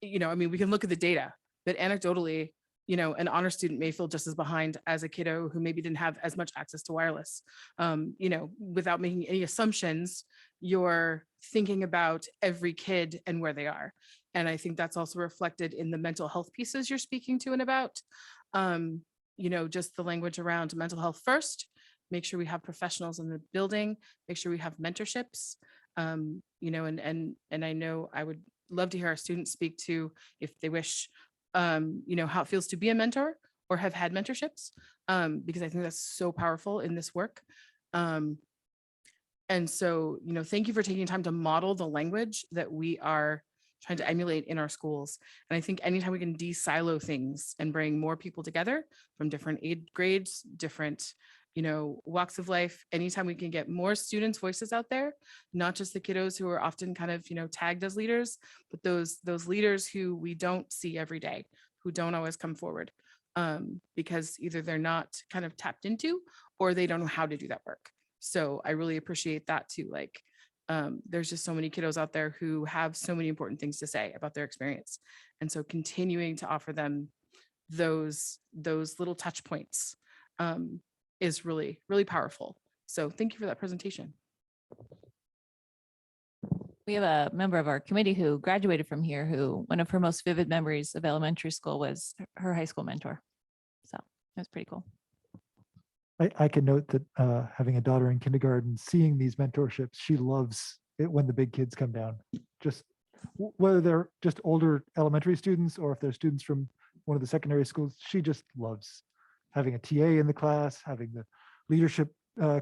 you know, I mean, we can look at the data, but anecdotally, you know, an honor student may feel just as behind as a kiddo who maybe didn't have as much access to wireless. You know, without making any assumptions, you're thinking about every kid and where they are. And I think that's also reflected in the mental health pieces you're speaking to and about. You know, just the language around mental health first, make sure we have professionals in the building, make sure we have mentorships, you know, and I know I would love to hear our students speak to, if they wish, you know, how it feels to be a mentor or have had mentorships, because I think that's so powerful in this work. And so, you know, thank you for taking time to model the language that we are trying to emulate in our schools. And I think anytime we can de-silo things and bring more people together from different age grades, different, you know, walks of life, anytime we can get more students' voices out there, not just the kiddos who are often kind of, you know, tagged as leaders, but those leaders who we don't see every day, who don't always come forward, because either they're not kind of tapped into or they don't know how to do that work. So I really appreciate that too. Like, there's just so many kiddos out there who have so many important things to say about their experience. And so continuing to offer them those little touch points is really, really powerful. So thank you for that presentation. We have a member of our committee who graduated from here, who one of her most vivid memories of elementary school was her high school mentor. So that's pretty cool. I can note that having a daughter in kindergarten, seeing these mentorships, she loves it when the big kids come down. Just whether they're just older elementary students or if they're students from one of the secondary schools, she just loves having a TA in the class, having the leadership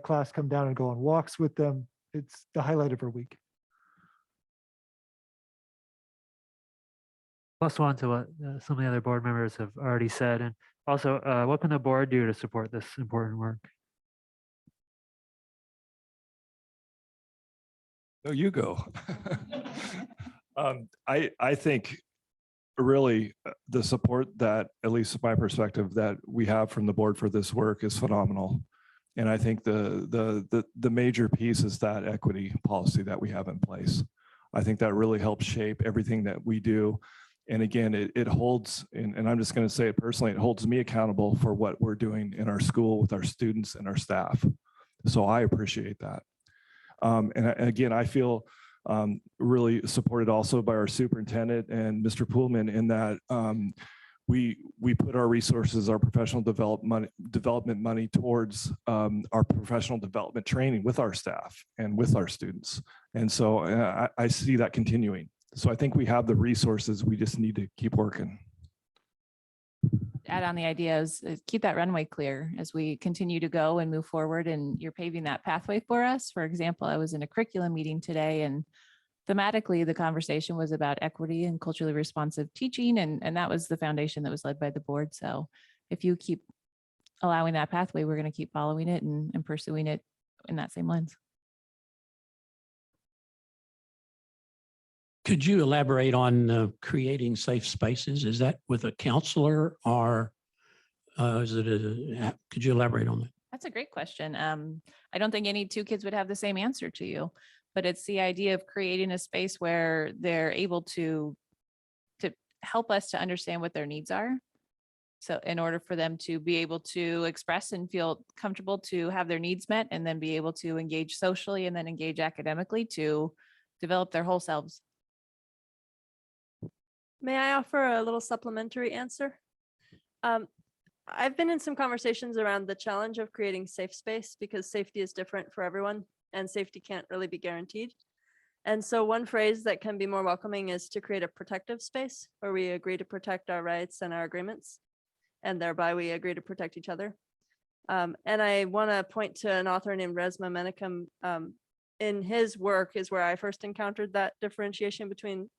class come down and go on walks with them. It's the highlight of her week. Plus one to what some of the other board members have already said. And also, what can the board do to support this important work? No, you go. I think really the support that, at least my perspective, that we have from the board for this work is phenomenal. And I think the major piece is that equity policy that we have in place. I think that really helps shape everything that we do. And again, it holds, and I'm just going to say it personally, it holds me accountable for what we're doing in our school with our students and our staff. So I appreciate that. And again, I feel really supported also by our superintendent and Mr. Poolman in that we put our resources, our professional development money towards our professional development training with our staff and with our students. And so I see that continuing. So I think we have the resources, we just need to keep working. add on the idea is keep that runway clear as we continue to go and move forward, and you're paving that pathway for us. For example, I was in a curriculum meeting today, and thematically the conversation was about equity and culturally responsive teaching. And that was the foundation that was led by the board. So if you keep allowing that pathway, we're going to keep following it and pursuing it in that same lens. Could you elaborate on creating safe spaces? Is that with a counselor or is it could you elaborate on that? That's a great question. I don't think any two kids would have the same answer to you, but it's the idea of creating a space where they're able to help us to understand what their needs are. So in order for them to be able to express and feel comfortable to have their needs met, and then be able to engage socially and then engage academically to develop their whole selves. May I offer a little supplementary answer? I've been in some conversations around the challenge of creating safe space because safety is different for everyone and safety can't really be guaranteed. And so one phrase that can be more welcoming is to create a protective space where we agree to protect our rights and our agreements, and thereby we agree to protect each other. And I want to point to an author named Resmaa Menakem. In his work is where I first encountered that differentiation between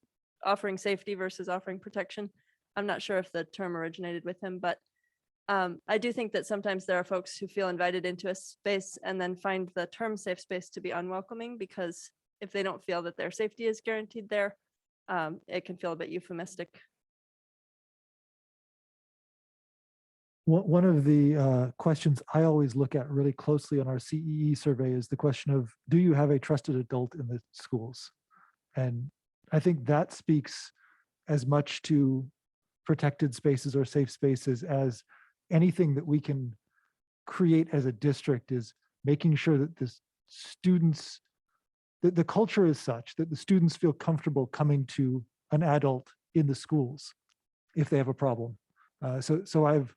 offering safety versus offering protection. I'm not sure if the term originated with him, but I do think that sometimes there are folks who feel invited into a space and then find the term safe space to be unwelcoming, because if they don't feel that their safety is guaranteed there, it can feel a bit euphemistic. One of the questions I always look at really closely on our CEE survey is the question of, do you have a trusted adult in the schools? And I think that speaks as much to protected spaces or safe spaces as anything that we can create as a district, is making sure that the students, that the culture is such that the students feel comfortable coming to an adult in the schools if they have a problem. So I've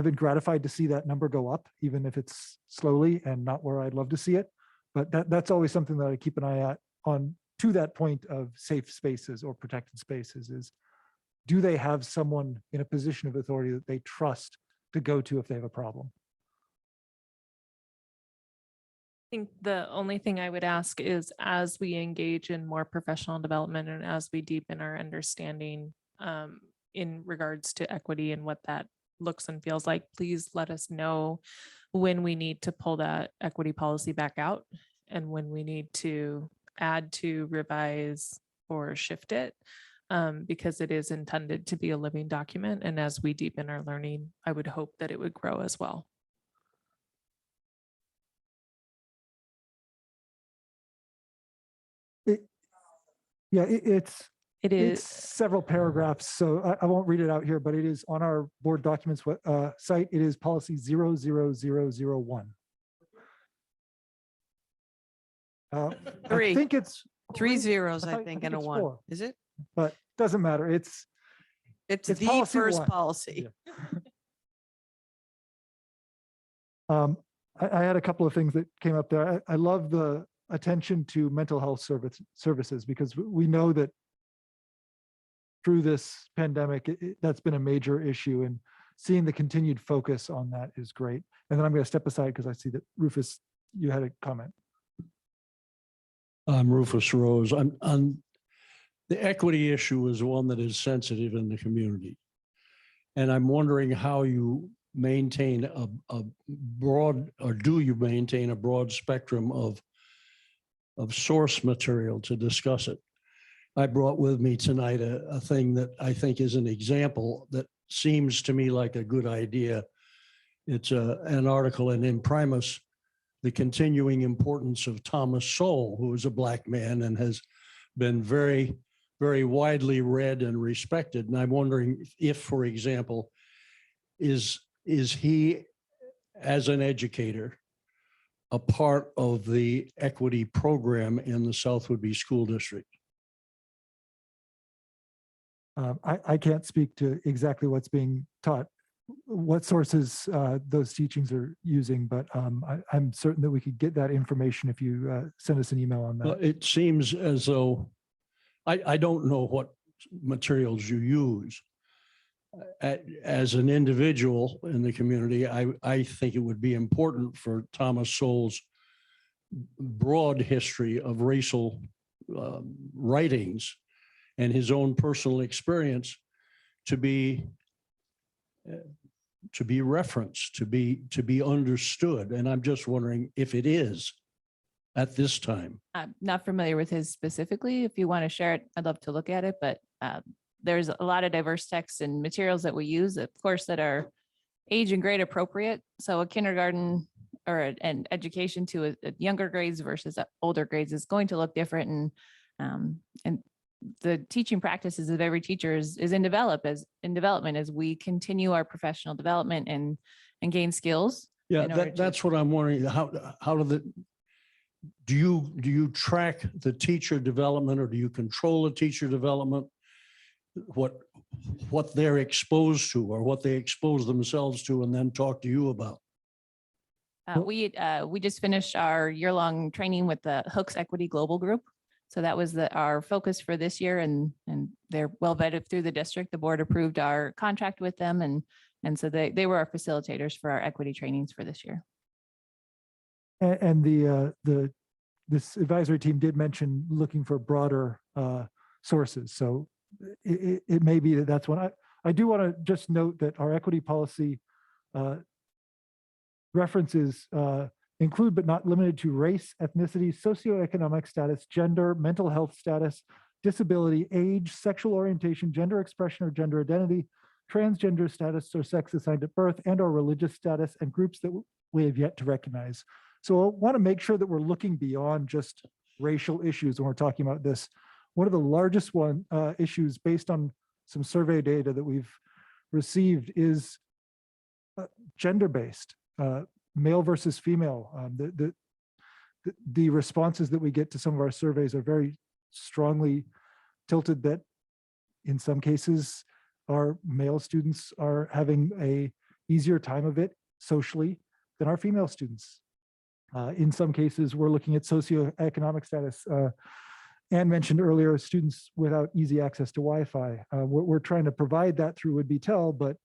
been gratified to see that number go up, even if it's slowly and not where I'd love to see it. But that's always something that I keep an eye out on, to that point of safe spaces or protected spaces, is do they have someone in a position of authority that they trust to go to if they have a problem? I think the only thing I would ask is, as we engage in more professional development and as we deepen our understanding in regards to equity and what that looks and feels like, please let us know when we need to pull that equity policy back out and when we need to add to, revise, or shift it, because it is intended to be a living document. And as we deepen our learning, I would hope that it would grow as well. It's several paragraphs, so I won't read it out here, but it is on our board documents site. It is policy 00001. Three. I think it's 3 zeros, I thought- think, and a it's 1. 4, Is it? but doesn't matter. It's It's It's the policy first 1. policy. I had a couple of things that came up there. I love the attention to mental health services, because we know that through this pandemic, that's been a major issue, and seeing the continued focus on that is great. And then I'm going to step aside because I see that Rufus, you had a comment. I'm Rufus Rose. The equity issue is one that is sensitive in the community. And I'm wondering how you maintain a broad, or do you maintain a broad spectrum of source material to discuss it? I brought with me tonight a thing that I think is an example that seems to me like a good idea. It's an article in Imprimis, The Continuing Importance of Thomas Sowell, who is a Black man and has been very, very widely read and respected. And I'm wondering if, for example, is he, as an educator, a part of the equity program in the South Whidbey School District? I can't speak to exactly what's being taught, what sources those teachings are using, but I'm certain that we could get that information if you send us an email on that. Well, it seems as though, I don't know what materials you use, as an individual in the community, I think it would be important for Thomas Sowell's broad history of racial writings and his own personal experience to be referenced, to be understood. And I'm just wondering if it is at this time. I'm not familiar with his specifically. If you want to share it, I'd love to look at it, but there's a lot of diverse texts and materials that we use, of course, that are age and grade appropriate. So a kindergarten or an education to a younger grades versus older grades is going to look different. And the teaching practices of every teacher is in development as we continue our professional development and gain skills. Yeah, in order to- that's what I'm wondering. Do you track the teacher development, or do you control the teacher development? What they're exposed to or what they expose themselves to, and then talk to you about? We just finished our year-long training with the Hooks Equity Global Group. So that was our focus for this year, and they're well vetted through the district. The board approved our contract with them, and so they were our facilitators for our equity trainings for this year. And this advisory team did mention looking for broader sources. So it may be that that's one. I do want to just note that our equity policy references include but not limited to race, ethnicity, socioeconomic status, gender, mental health status, disability, age, sexual orientation, gender expression or gender identity, transgender status or sex assigned at birth, and or religious status, and groups that we have yet to recognize. So I want to make sure that we're looking beyond just racial issues when we're talking about this. One of the largest issues based on some survey data that we've received is gender-based, male versus female. The responses that we get to some of our surveys are very strongly tilted that in some cases, our male students are having a easier time of it socially than our female students. In some cases, we're looking at socioeconomic status. Anne mentioned earlier, students without easy access to Wi-Fi. We're trying to provide that through Would Be Tell, but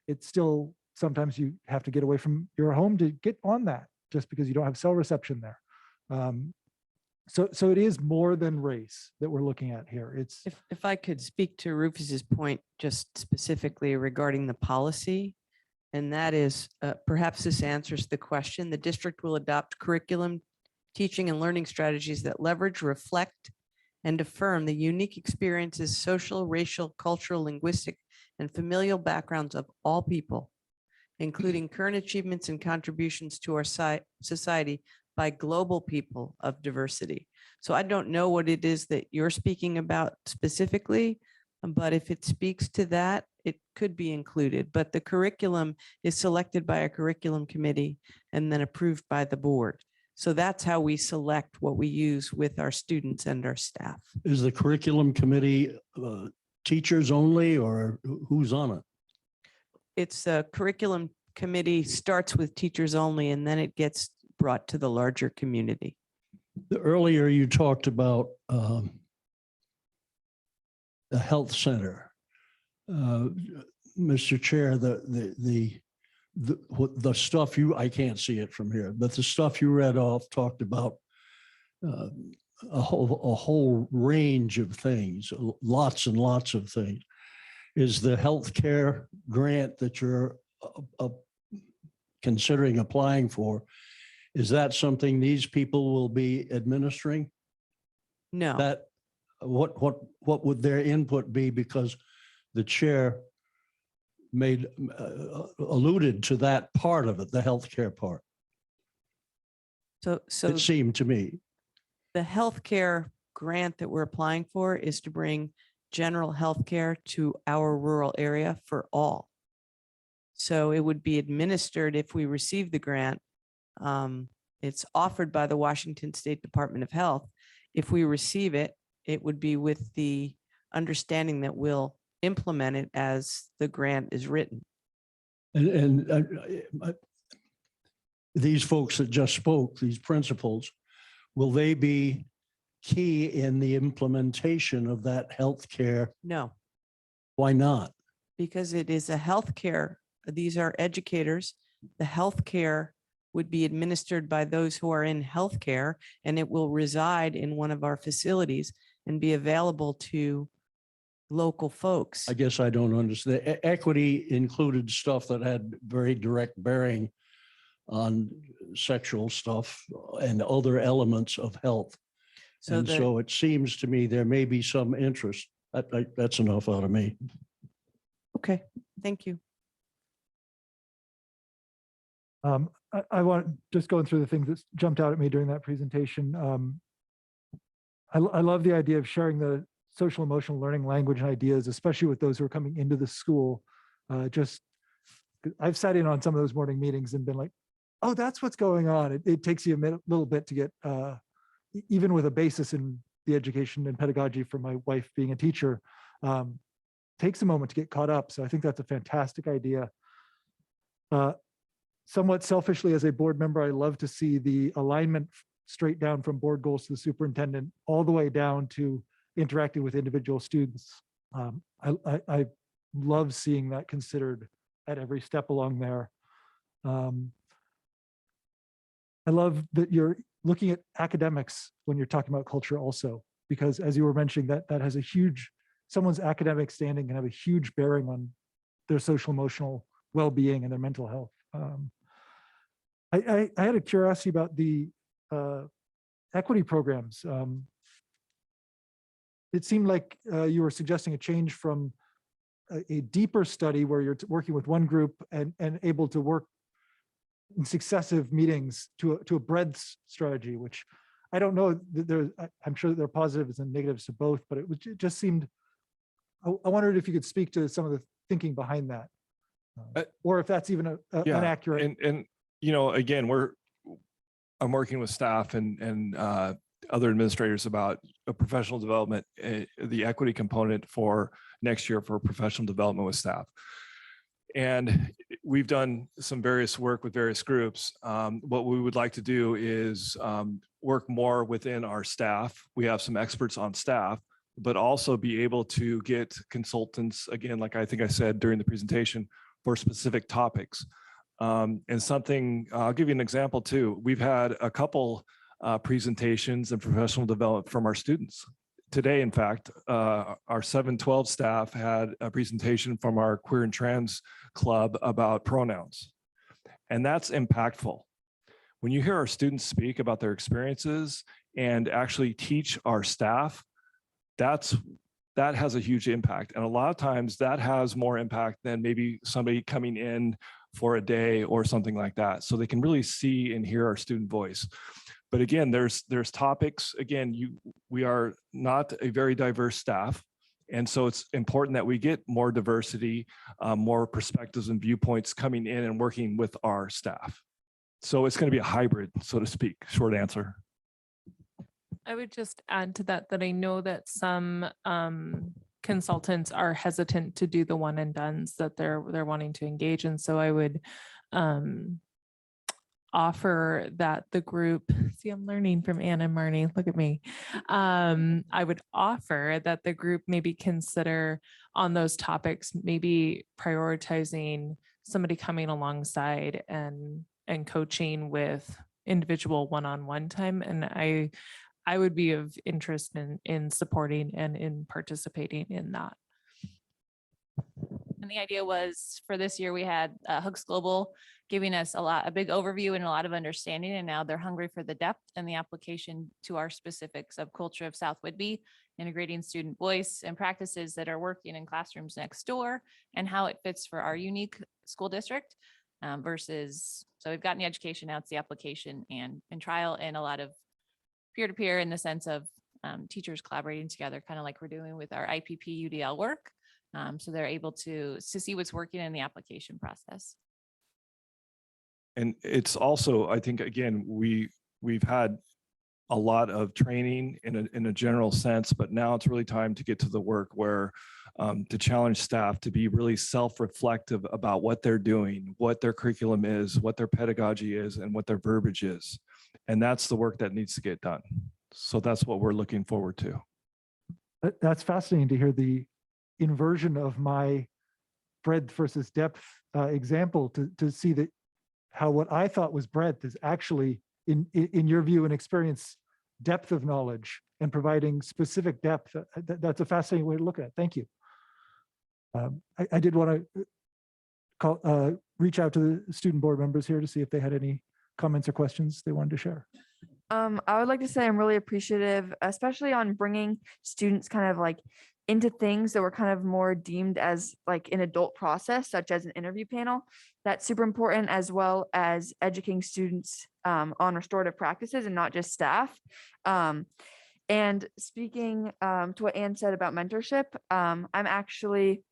it's still, sometimes you have to get away from your home to get on that just because you don't have cell reception there. So it is more than race that we're looking at here. It's If I could speak to Rufus's point just specifically regarding the policy, and that is, perhaps this answers the question. The district will adopt curriculum, teaching and learning strategies that leverage, reflect, and affirm the unique experiences, social, racial, cultural, linguistic, and familial backgrounds of all people, including current achievements and contributions to our society by global people of diversity. So I don't know what it is that you're speaking about specifically, but if it speaks to that, it could be included. But the curriculum is selected by a curriculum committee and then approved by the board. So that's how we select what we use with our students and our staff. Is the curriculum committee teachers only, or who's on it? It's a curriculum committee starts with teachers only, and then it gets brought to the larger community. Earlier, you talked about the health center. Mr. Chair, the stuff I can't see it from here, but the stuff you read off talked about a whole range of things, lots and lots of things. Is the healthcare grant that you're considering applying for, is that something these people will be administering? No. That what would their input be? Because the chair alluded to that part of it, the healthcare part. So It seemed to me. the healthcare grant that we're applying for is to bring general healthcare to our rural area for all. So it would be administered if we receive the grant. It's offered by the Washington State Department of Health. If we receive it, it would be with the understanding that we'll implement it as the grant is written. And these folks that just spoke, these principals, will they be key in the implementation of that healthcare? No, Why not? because it is a healthcare, these are educators. The healthcare would be administered by those who are in healthcare, and it will reside in one of our facilities and be available to local folks. I guess I don't understand. Equity included stuff that had very direct bearing on sexual stuff and other elements of health. So And the- so it seems to me there may be some interest. That's enough out of me. Okay, thank you. I want, just going through the things that jumped out at me during that presentation. I love the idea of sharing the social emotional learning language and ideas, especially with those who are coming into the school. I've sat in on some of those morning meetings and been like, oh, that's what's going on. It takes you a little bit to get, even with a basis in the education and pedagogy from my wife being a teacher, takes a moment to get caught up. So I think that's a fantastic idea. Somewhat selfishly, as a board member, I love to see the alignment straight down from board goals to the superintendent, all the way down to interacting with individual students. I love seeing that considered at every step along there. I love that you're looking at academics when you're talking about culture also, because as you were mentioning, that has a huge, someone's academic standing can have a huge bearing on their social emotional well-being and their mental health. I had a curiosity about the equity programs. It seemed like you were suggesting a change from a deeper study where you're working with one group and able to work in successive meetings to a breadth strategy, which I don't know that I'm sure that there are positives and negatives to both, but it just seemed, I wondered if you could speak to some of the thinking behind that, or if that's even inaccurate. And you know, again, I'm working with staff and other administrators about a professional development, the equity component for next year for professional development with staff. And we've done some various work with various groups. What we would like to do is work more within our staff. We have some experts on staff, but also be able to get consultants, again, like I think I said during the presentation, for specific topics. And something, I'll give you an example too. We've had a couple presentations and professional development from our students. Today, in fact, our 712 staff had a presentation from our Queer and Trans Club about pronouns. And that's impactful. When you hear our students speak about their experiences and actually teach our staff, that has a huge impact. And a lot of times that has more impact than maybe somebody coming in for a day or something like that. So they can really see and hear our student voice. But again, there's topics, again, we are not a very diverse staff. And so it's important that we get more diversity, more perspectives and viewpoints coming in and working with our staff. So it's going to be a hybrid, so to speak, short answer. I would just add to that, that I know that some consultants are hesitant to do the one and dones that they're wanting to engage in. So I would offer that the group, see, I'm learning from Anna and Marnie, look at me. I would offer that the group maybe consider on those topics, maybe prioritizing somebody coming alongside and coaching with individual one-on-one time. And I would be of interest in supporting and in participating in that. And the idea was for this year, we had Hooks Global giving us a big overview and a lot of understanding. And now they're hungry for the depth and the application to our specific subculture of South Whitby, integrating student voice and practices that are working in classrooms next door and how it fits for our unique school district versus, so we've gotten the education, now it's the application and trial and a lot of peer-to-peer in the sense of teachers collaborating together, kind of like we're doing with our IPP UDL work. So they're able to see what's working in the application process. And it's also, I think, again, we've had a lot of training in a general sense, but now it's really time to get to the work where to challenge staff to be really self-reflective about what they're doing, what their curriculum is, what their pedagogy is, and what their verbiage is. And that's the work that needs to get done. So that's what we're looking forward to. That's fascinating to hear the inversion of my breadth versus depth example to see that how what I thought was breadth is actually, in your view and experience, depth of knowledge and providing specific depth. That's a fascinating way to look at it. Thank you. I did want to reach out to the student board members here to see if they had any comments or questions they wanted to share. I would like to say I'm really appreciative, especially on bringing students kind of like into things that were kind of more deemed as like an adult process, such as an interview panel. That's super important, as well as educating students on restorative practices and not just staff. And speaking to what Anne said about mentorship, I'm actually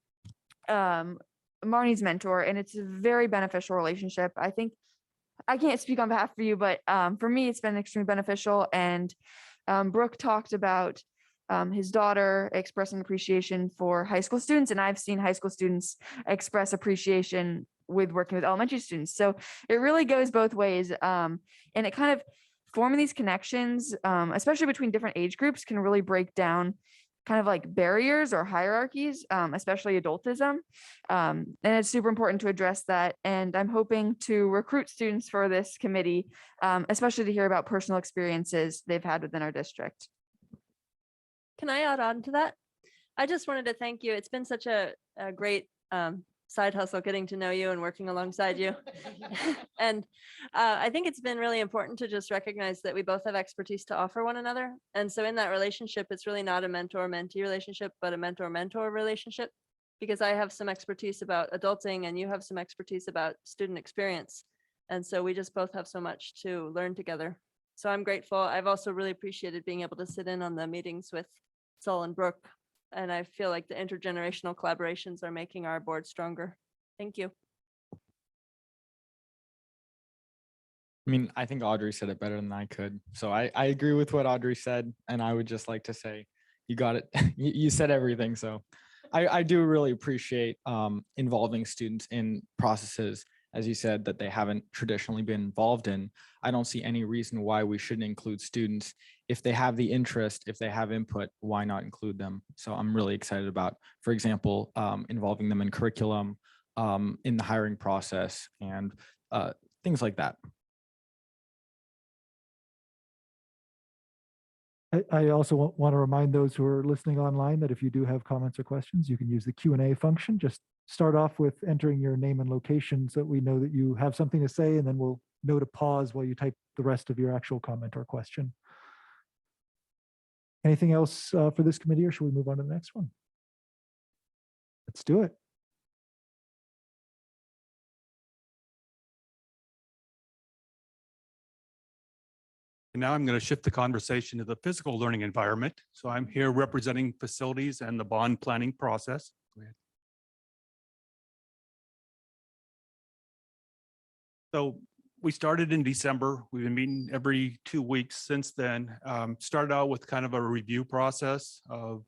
Marnie's mentor, and it's a very beneficial relationship. I think I can't speak on behalf of you, but for me, it's been extremely beneficial. And Brooke talked about his daughter expressing appreciation for high school students, and I've seen high school students express appreciation with working with elementary students. So it really goes both ways. And it kind of forming these connections, especially between different age groups, can really break down kind of like barriers or hierarchies, especially adultism. And it's super important to address that. And I'm hoping to recruit students for this committee, especially to hear about personal experiences they've had within our district. Can I add on to that? I just wanted to thank you. It's been such a great side hustle getting to know you and working alongside you. And I think it's been really important to just recognize that we both have expertise to offer one another. And so in that relationship, it's really not a mentor-mentee relationship, but a mentor-mentor relationship, because I have some expertise about adulting and you have some expertise about student experience. And so we just both have so much to learn together. So I'm grateful. I've also really appreciated being able to sit in on the meetings with Saul and Brooke. And I feel like the intergenerational collaborations are making our board stronger. Thank you. I mean, I think Audrey said it better than I could. So I agree with what Audrey said. And I would just like to say, you got it. You said everything. So I do really appreciate involving students in processes, as you said, that they haven't traditionally been involved in. I don't see any reason why we shouldn't include students. If they have the interest, if they have input, why not include them? So I'm really excited about, for example, involving them in curriculum, in the hiring process, and things like that. I also want to remind those who are listening online that if you do have comments or questions, you can use the Q&A function. Just start off with entering your name and location so that we know that you have something to say, and then we'll know to pause while you type the rest of your actual comment or question. Anything else for this committee, or should we move on to the next one? Let's do it. And now I'm going to shift the conversation to the physical learning environment. So I'm here representing facilities and the bond planning process. Go ahead. So we started in December. We've been meeting every 2 weeks since then. Started out with kind of a review process of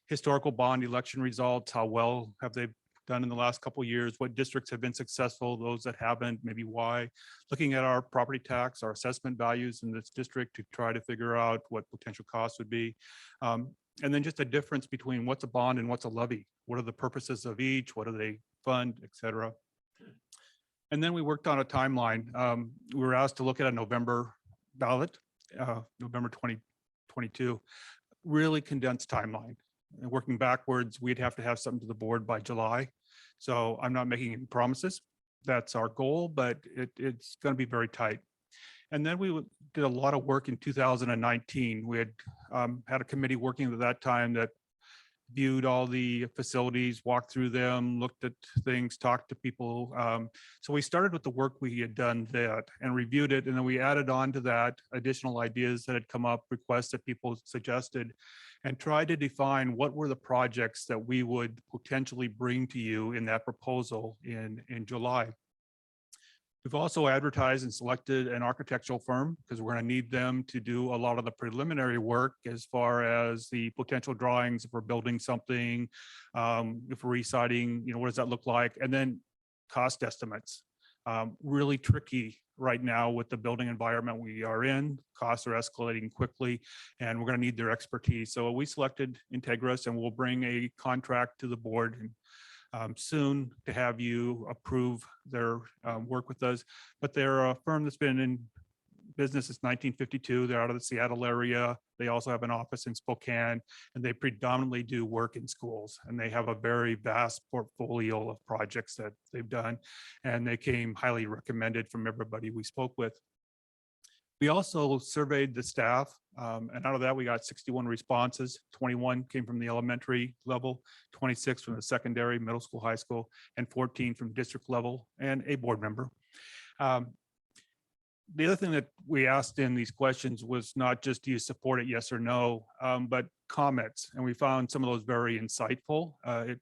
historical bond election results. How well have they done in the last couple of years? What districts have been successful? Those that haven't, maybe why? Looking at our property tax, our assessment values in this district to try to figure out what potential costs would be. And then just a difference between what's a bond and what's a levy. What are the purposes of each? What do they fund, et cetera? And then we worked on a timeline. We were asked to look at a November ballot, November 2022, really condensed timeline. And working backwards, we'd have to have something to the board by July. So I'm not making any promises. That's our goal, but it's going to be very tight. And then we did a lot of work in 2019. We had had a committee working at that time that viewed all the facilities, walked through them, looked at things, talked to people. So we started with the work we had done that and reviewed it. And then we added on to that additional ideas that had come up, requests that people suggested, and tried to define what were the projects that we would potentially bring to you in that proposal in July. We've also advertised and selected an architectural firm because we're going to need them to do a lot of the preliminary work as far as the potential drawings, if we're building something, if we're re-siding, what does that look like? And then cost estimates. Really tricky right now with the building environment we are in. Costs are escalating quickly, and we're going to need their expertise. So we selected Integris, and we'll bring a contract to the board. And soon to have you approve their work with us. But they're a firm that's been in business since 1952. They're out of the Seattle area. They also have an office in Spokane, and they predominantly do work in schools. And they have a very vast portfolio of projects that they've done. And they came highly recommended from everybody we spoke with. We also surveyed the staff, and out of that, we got 61 responses. 21 came from the elementary level, 26 from the secondary, middle school, high school, and 14 from district level, and a board member. The other thing that we asked in these questions was not just do you support it, yes or no, but comments. And we found some of those very insightful. It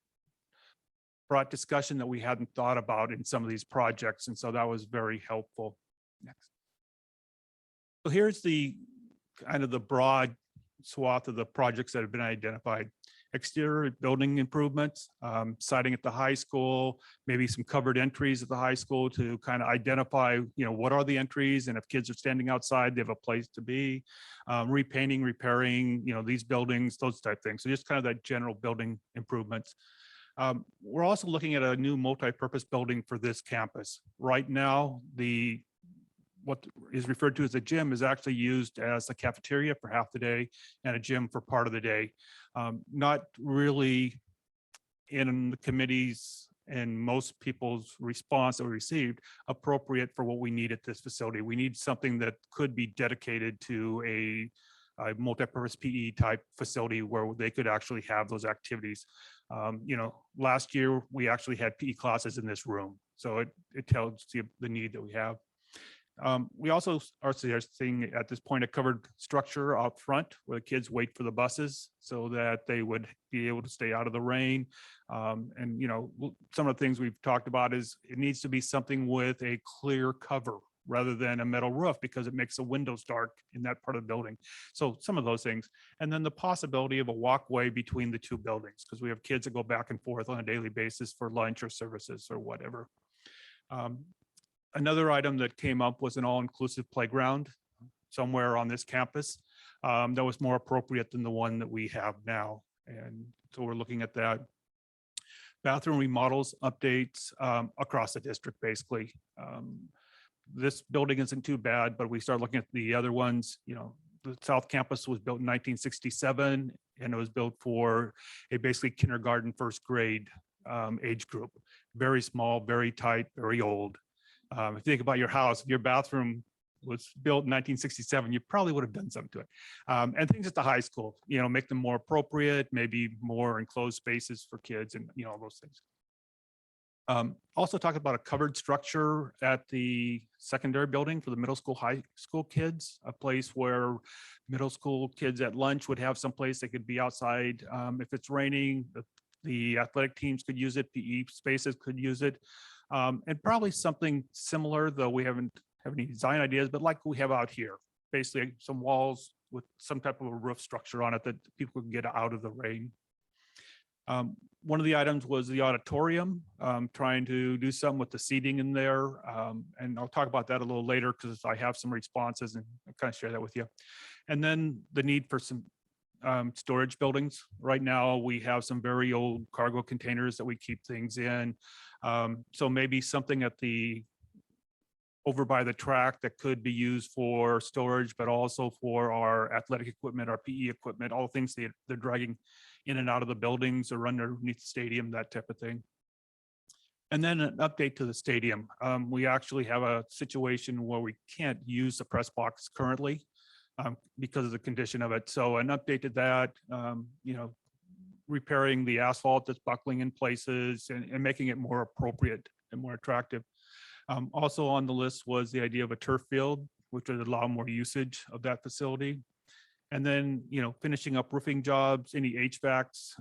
brought discussion that we hadn't thought about in some of these projects. And so that was very helpful. Next. So here's the kind of the broad swath of the projects that have been identified. Exterior building improvements, siding at the high school, maybe some covered entries at the high school to kind of identify, what are the entries, and if kids are standing outside, they have a place to be. Repainting, repairing, these buildings, those type things. So just kind of that general building improvements. We're also looking at a new multi-purpose building for this campus. Right now, what is referred to as a gym is actually used as a cafeteria for half the day and a gym for part of the day. Not really in the committees and most people's response that we received appropriate for what we need at this facility. We need something that could be dedicated to a multi-purpose PE type facility where they could actually have those activities. Last year we actually had PE classes in this room. So it tells you the need that we have. We also are suggesting at this point a covered structure up front where the kids wait for the buses so that they would be able to stay out of the rain. And some of the things we've talked about is it needs to be something with a clear cover rather than a metal roof because it makes the windows dark in that part of the building. So some of those things. And then the possibility of a walkway between the two buildings because we have kids that go back and forth on a daily basis for lunch or services or whatever. Another item that came up was an all-inclusive playground somewhere on this campus that was more appropriate than the one that we have now. And so we're looking at that. Bathroom remodels, updates across the district, basically. This building isn't too bad, but we start looking at the other ones. The South Campus was built in 1967, and it was built for a basically kindergarten, first grade age group. Very small, very tight, very old. If you think about your house, if your bathroom was built in 1967, you probably would have done something to it. And things at the high school, make them more appropriate, maybe more enclosed spaces for kids and, all those things. Also talk about a covered structure at the secondary building for the middle school, high school kids, a place where middle school kids at lunch would have some place they could be outside. If it's raining, the athletic teams could use it, PE spaces could use it. And probably something similar, though we haven't have any design ideas, but like we have out here, basically some walls with some type of a roof structure on it that people can get out of the rain. One of the items was the auditorium, trying to do something with the seating in there. And I'll talk about that a little later because I have some responses and I'll kind of share that with you. And then the need for some storage buildings. Right now, we have some very old cargo containers that we keep things in. So maybe something at the over by the track that could be used for storage, but also for our athletic equipment, our PE equipment, all things they're dragging in and out of the buildings or underneath the stadium, that type of thing. And then an update to the stadium. We actually have a situation where we can't use the press box currently because of the condition of it. So an update to that, repairing the asphalt that's buckling in places and making it more appropriate and more attractive. Also on the list was the idea of a turf field, which would allow more usage of that facility. And then, finishing up roofing jobs, any HVACs,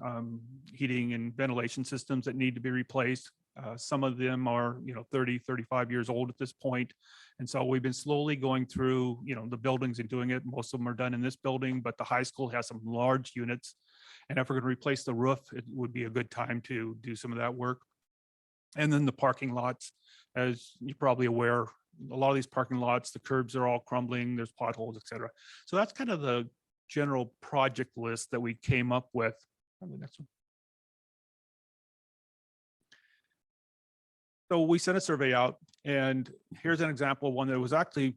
heating and ventilation systems that need to be replaced. Some of them are, 30, 35 years old at this point. And so we've been slowly going through, the buildings and doing it. Most of them are done in this building, but the high school has some large units. And if we're going to replace the roof, it would be a good time to do some of that work. And then the parking lots, as you're probably aware, a lot of these parking lots, the curbs are all crumbling, there's potholes, et cetera. So that's kind of the general project list that we came up with. The next one. So we sent a survey out, and here's an example of one that was actually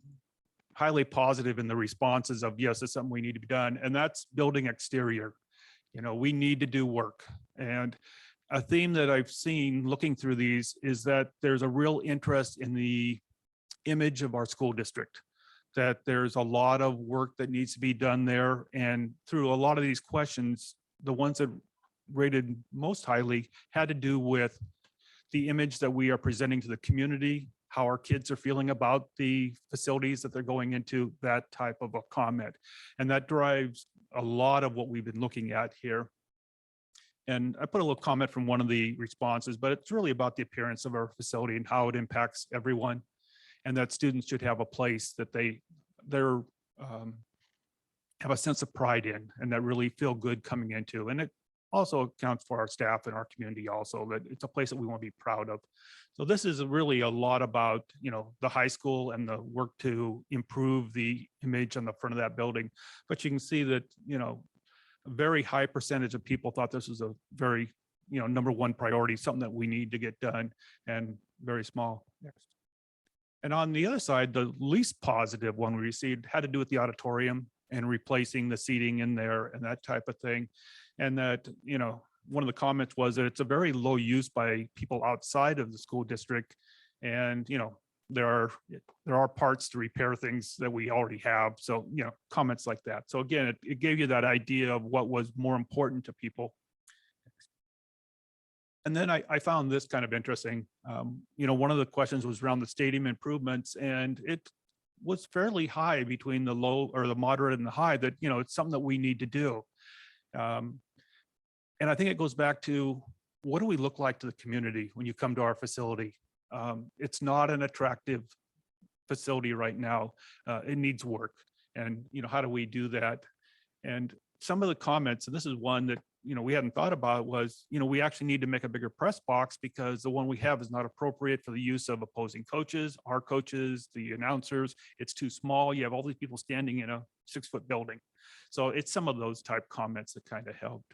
highly positive in the responses of, yes, it's something we need to be done. And that's building exterior. You know, we need to do work. And a theme that I've seen looking through these is that there's a real interest in the image of our school district, that there's a lot of work that needs to be done there. And through a lot of these questions, the ones that rated most highly had to do with the image that we are presenting to the community, how our kids are feeling about the facilities that they're going into, that type of a comment. And that drives a lot of what we've been looking at here. And I put a little comment from one of the responses, but it's really about the appearance of our facility and how it impacts everyone. And that students should have a place that they're have a sense of pride in, and that really feel good coming into. And it also accounts for our staff and our community also, that it's a place that we want to be proud of. So this is really a lot about, you know, the high school and the work to improve the image on the front of that building. But you can see that, you know, a very high percentage of people thought this was a very, you know, number one priority, something that we need to get done, and very small. Next. And on the other side, the least positive one we received had to do with the auditorium and replacing the seating in there and that type of thing. And that, you know, one of the comments was that it's a very low use by people outside of the school district. And, you know, there are parts to repair things that we already have. So, you know, comments like that. So again, it gave you that idea of what was more important to people. And then I found this kind of interesting. You know, one of the questions was around the stadium improvements, and it was fairly high between the low or the moderate and the high, that, you know, it's something that we need to do. And I think it goes back to, what do we look like to the community when you come to our facility? It's not an attractive facility right now. It needs work. And, you know, how do we do that? And some of the comments, and this is one that, you know, we hadn't thought about, was, you know, we actually need to make a bigger press box because the one we have is not appropriate for the use of opposing coaches, our coaches, the announcers. It's too small. You have all these people standing in a 6-foot building. So it's some of those type comments that kind of helped.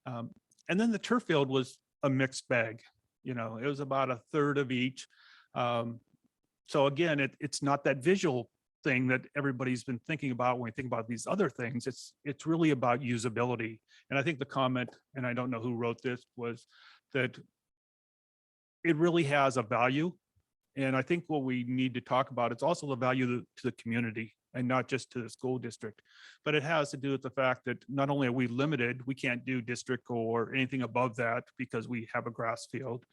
And then the turf field was a mixed bag. You know, it was about a third of each. So again, it's not that visual thing that everybody's been thinking about when we think about these other things. It's really about usability. And I think the comment, and I don't know who wrote this, was that it really has a value. And I think what we need to talk about, it's also the value to the community and not just to the school district. But it has to do with the fact that not only are we limited, we can't do district or anything above that because we have a grass field,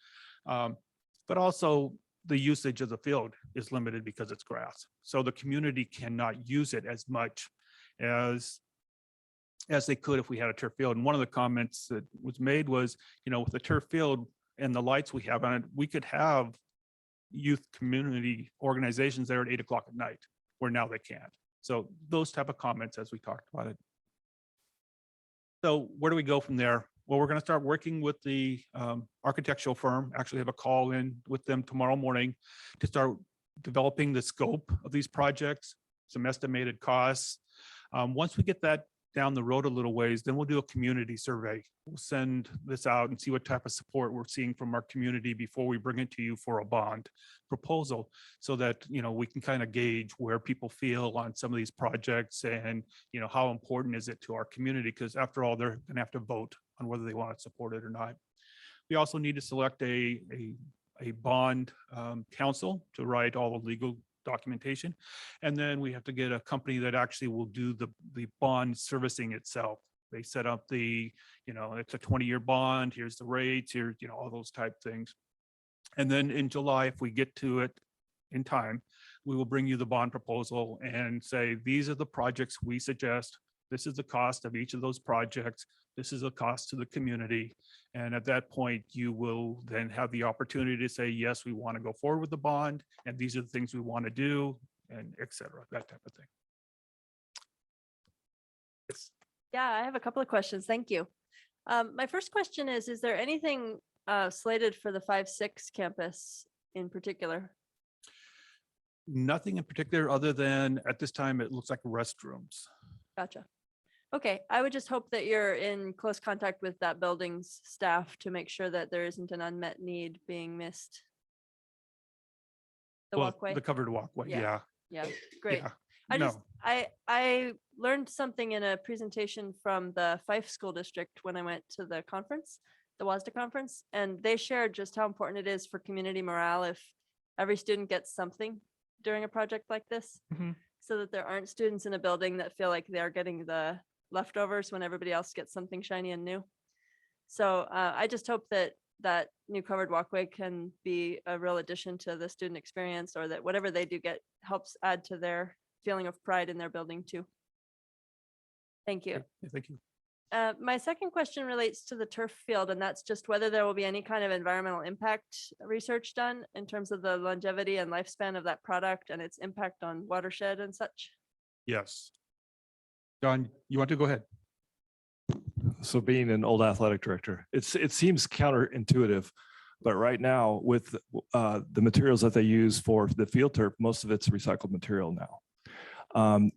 but also the usage of the field is limited because it's grass. So the community cannot use it as much as they could if we had a turf field. And one of the comments that was made was, you know, with the turf field and the lights we have on it, we could have youth community organizations there at 8 o'clock at night, where now they can't. So those type of comments as we talked about it. So where do we go from there? Well, we're going to start working with the architectural firm, actually have a call in with them tomorrow morning to start developing the scope of these projects, some estimated costs. Once we get that down the road a little ways, then we'll do a community survey. We'll send this out and see what type of support we're seeing from our community before we bring it to you for a bond proposal, so that, you know, we can kind of gauge where people feel on some of these projects and, you know, how important is it to our community? Because after all, they're going to have to vote on whether they want to support it or not. We also need to select a bond counsel to write all the legal documentation. And then we have to get a company that actually will do the bond servicing itself. They set up the, you know, it's a 20-year bond, here's the rates, here, you know, all those type things. And then in July, if we get to it in time, we will bring you the bond proposal and say, these are the projects we suggest. This is the cost of each of those projects. This is a cost to the community. And at that point, you will then have the opportunity to say, yes, we want to go forward with the bond, and these are the things we want to do, and et cetera, that type of thing. Yes. Yeah, I have a couple of questions. Thank you. My first question is there anything slated for the 5-6 campus in particular? Nothing in particular, other than at this time, it looks like restrooms. Gotcha. Okay, I would just hope that you're in close contact with that building's staff to make sure that there isn't an unmet need being missed. The Well, walkway? The covered walkway, Yeah. yeah. Yeah, great. Yeah. I No. I learned something in a presentation from the Fife School District when I went to the conference, the WASDA conference, and they shared just how important it is for community morale if every student gets something during a project like this, so that there aren't students in a building that feel like they're getting the leftovers when everybody else gets something shiny and new. So I just hope that that new covered walkway can be a real addition to the student experience, or that whatever they do get helps add to their feeling of pride in their building too. Thank you. Yeah, thank you. My second question relates to the turf field, and that's just whether there will be any kind of environmental impact research done in terms of the longevity and lifespan of that product and its impact on watershed and such. Yes. John, you want to go ahead? So being an old athletic director, it seems counterintuitive, but right now with the materials that they use for the field turf, most of it's recycled material now.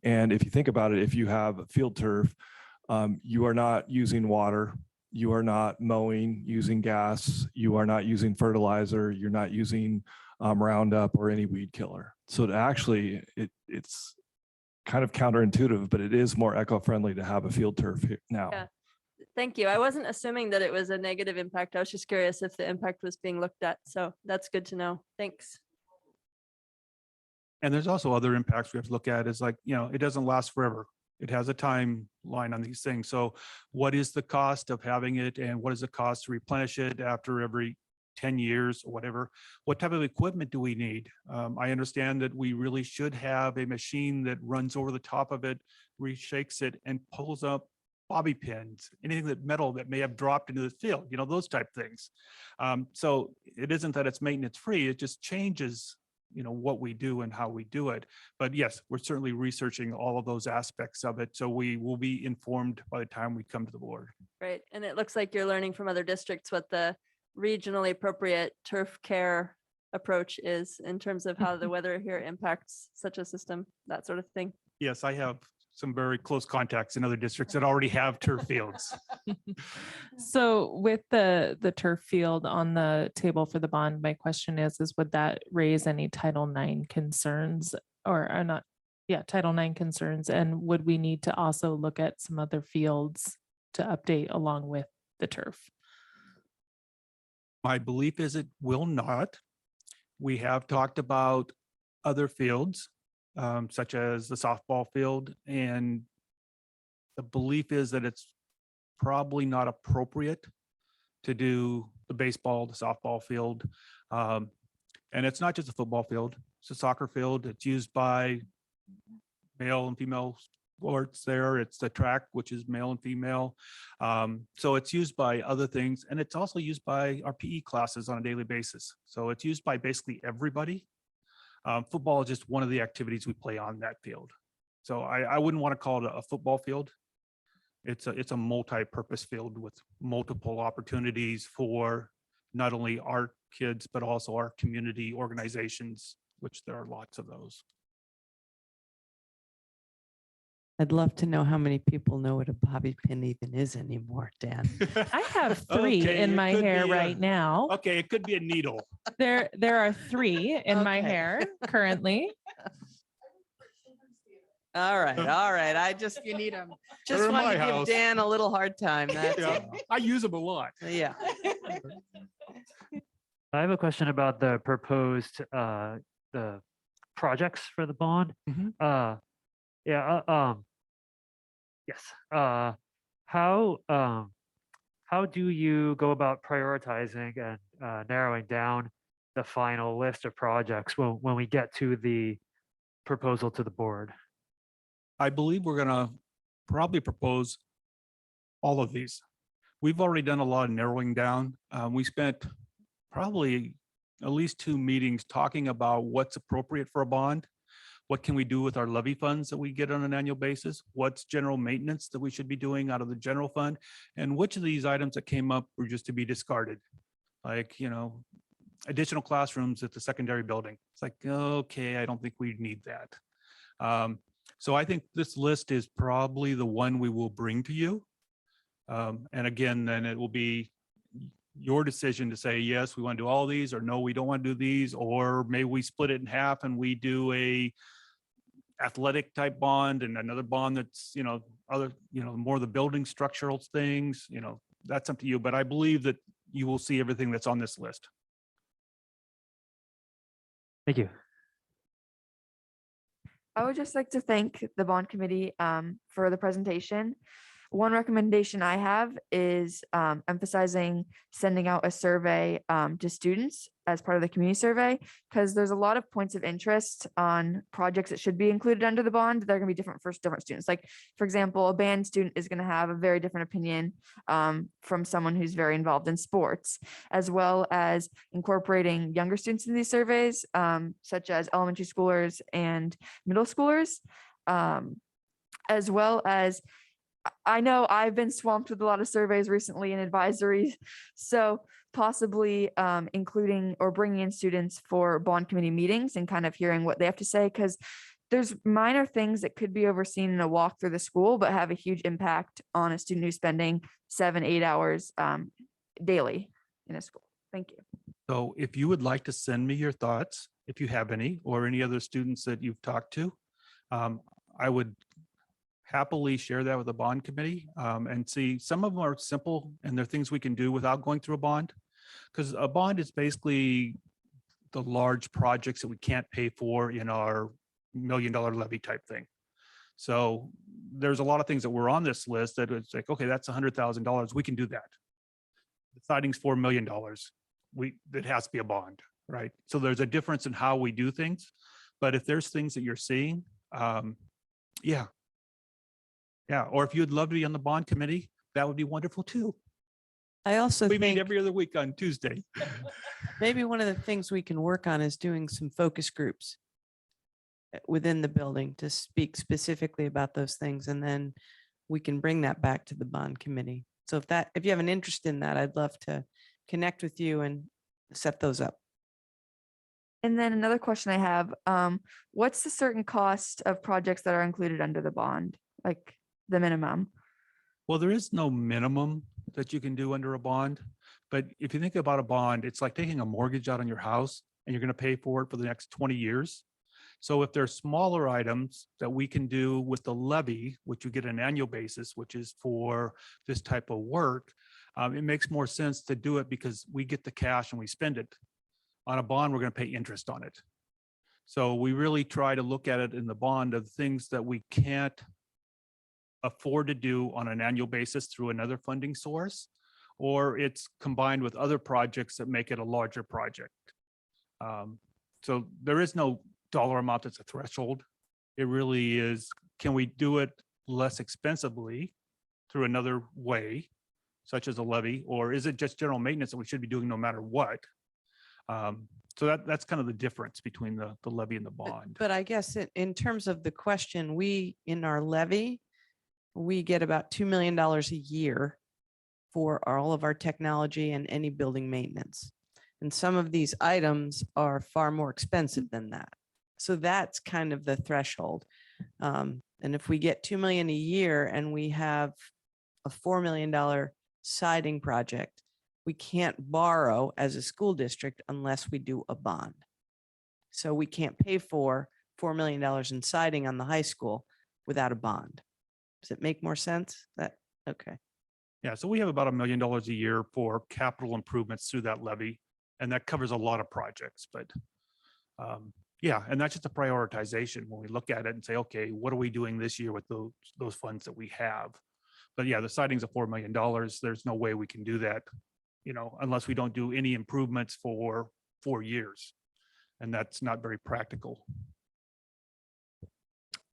And if you think about it, if you have field turf, you are not using water, you are not mowing using gas, you are not using fertilizer, you're not using Roundup or any weed killer. So to actually, it's kind of counterintuitive, but it is more eco-friendly to have a field turf here now. Yeah. Thank you. I wasn't assuming that it was a negative impact. I was just curious if the impact was being looked at. So that's good to know. Thanks. And there's also other impacts we have to look at is like, it doesn't last forever. It has a timeline on these things. So what is the cost of having it and what is the cost to replenish it after every 10 years or whatever? What type of equipment do we need? I understand that we really should have a machine that runs over the top of it, reshakes it and pulls up bobby pins, anything that metal that may have dropped into the field, those type things. So it isn't that it's maintenance free, it just changes what we do and how we do it. But yes, we're certainly researching all of those aspects of it. So we will be informed by the time we come to the board. Right. And it looks like you're learning from other districts what the regionally appropriate turf care approach is in terms of how the weather here impacts such a system, that sort of thing. Yes, I have some very close contacts in other districts that already have turf fields. So with the turf field on the table for the bond, my question is would that raise any Title IX concerns or not? Yeah, Title IX concerns. And would we need to also look at some other fields to update along with the turf? My belief is it will not. We have talked about other fields, such as the softball field, and the belief is that it's probably not appropriate to do the baseball, the softball field. And it's not just a football field, it's a soccer field. It's used by male and female sports there. It's the track, which is male and female. So it's used by other things, and it's also used by our PE classes on a daily basis. So it's used by basically everybody. Football is just one of the activities we play on that field. So I wouldn't want to call it a football field. It's a multi-purpose field with multiple opportunities for not only our kids, but also our community organizations, which there are lots of those. I'd love to know how many people know what a bobby pin even is anymore, Dan. I have three Okay, in it my could hair be right now. Okay, it could be a needle. There are three in my Okay. hair currently. All right. I just You need them. They're just in wanted my to give house. Dan a little hard time. That's Yeah, all. I use them a lot. Yeah. I have a question about the proposed the projects for the bond. Mhm. Yes. How do you go about prioritizing and narrowing down the final list of projects when we get to the proposal to the board? I believe we're gonna probably propose all of these. We've already done a lot of narrowing down. We spent probably at least 2 meetings talking about what's appropriate for a bond. What can we do with our levy funds that we get on an annual basis? What's general maintenance that we should be doing out of the general fund? And which of these items that came up were just to be discarded? Like, additional classrooms at the secondary building. It's like, okay, I don't think we need that. So I think this list is probably the one we will bring to you. And again, then it will be your decision to say, yes, we want to do all these, or no, we don't want to do these, or maybe we split it in half and we do a athletic type bond and another bond that's, other, more the building structural things, that's up to you. But I believe that you will see everything that's on this list. Thank you. I would just like to thank the bond committee for the presentation. One recommendation I have is emphasizing sending out a survey to students as part of the community survey, because there's a lot of points of interest on projects that should be included under the bond. They're going to be different for different students. Like, for example, a band student is going to have a very different opinion from someone who's very involved in sports, as well as incorporating younger students in these surveys, such as elementary schoolers and middle schoolers, as well as I know I've been swamped with a lot of surveys recently and advisories, so possibly including or bringing in students for bond committee meetings and kind of hearing what they have to say, because there's minor things that could be overseen in a walk through the school, but have a huge impact on a student who's spending 7-8 hours daily in a school. Thank you. So if you would like to send me your thoughts, if you have any, or any other students that you've talked to, I would happily share that with the bond committee and see. Some of them are simple and they're things we can do without going through a bond, because a bond is basically the large projects that we can't pay for in our $1 million levy type thing. So there's a lot of things that were on this list that it's like, okay, that's $100,000. We can do that. The siding's $4 million. It has to be a bond, right? So there's a difference in how we do things. But if there's things that you're seeing, yeah, or if you'd love to be on the bond committee, that would be wonderful too. I also We meet think every other week on Tuesday. maybe one of the things we can work on is doing some focus groups within the building to speak specifically about those things. And then we can bring that back to the bond committee. So if you have an interest in that, I'd love to connect with you and set those up. And then another question I have, what's the certain cost of projects that are included under the bond? Like the minimum? Well, there is no minimum that you can do under a bond. But if you think about a bond, it's like taking a mortgage out on your house and you're going to pay for it for the next 20 years. So if there's smaller items that we can do with the levy, which you get an annual basis, which is for this type of work, it makes more sense to do it because we get the cash and we spend it. On a bond, we're going to pay interest on it. So we really try to look at it in the bond of things that we can't afford to do on an annual basis through another funding source, or it's combined with other projects that make it a larger project. So there is no dollar amount that's a threshold. It really is, can we do it less expensively through another way, such as a levy, or is it just general maintenance that we should be doing no matter what? So that's kind of the difference between the levy and the bond. But I guess in terms of the question, in our levy, we get about $2 million a year for all of our technology and any building maintenance. And some of these items are far more expensive than that. So that's kind of the threshold. And if we get 2 million a year and we have a $4 million siding project, we can't borrow as a school district unless we do a bond. So we can't pay for $4 million in siding on the high school without a bond. Does it make more sense? Okay. Yeah, so we have about $1 million a year for capital improvements through that levy, and that covers a lot of projects. But yeah, and that's just a prioritization when we look at it and say, okay, what are we doing this year with those funds that we have? But yeah, the siding's a $4 million. There's no way we can do that, unless we don't do any improvements for 4 years, and that's not very practical.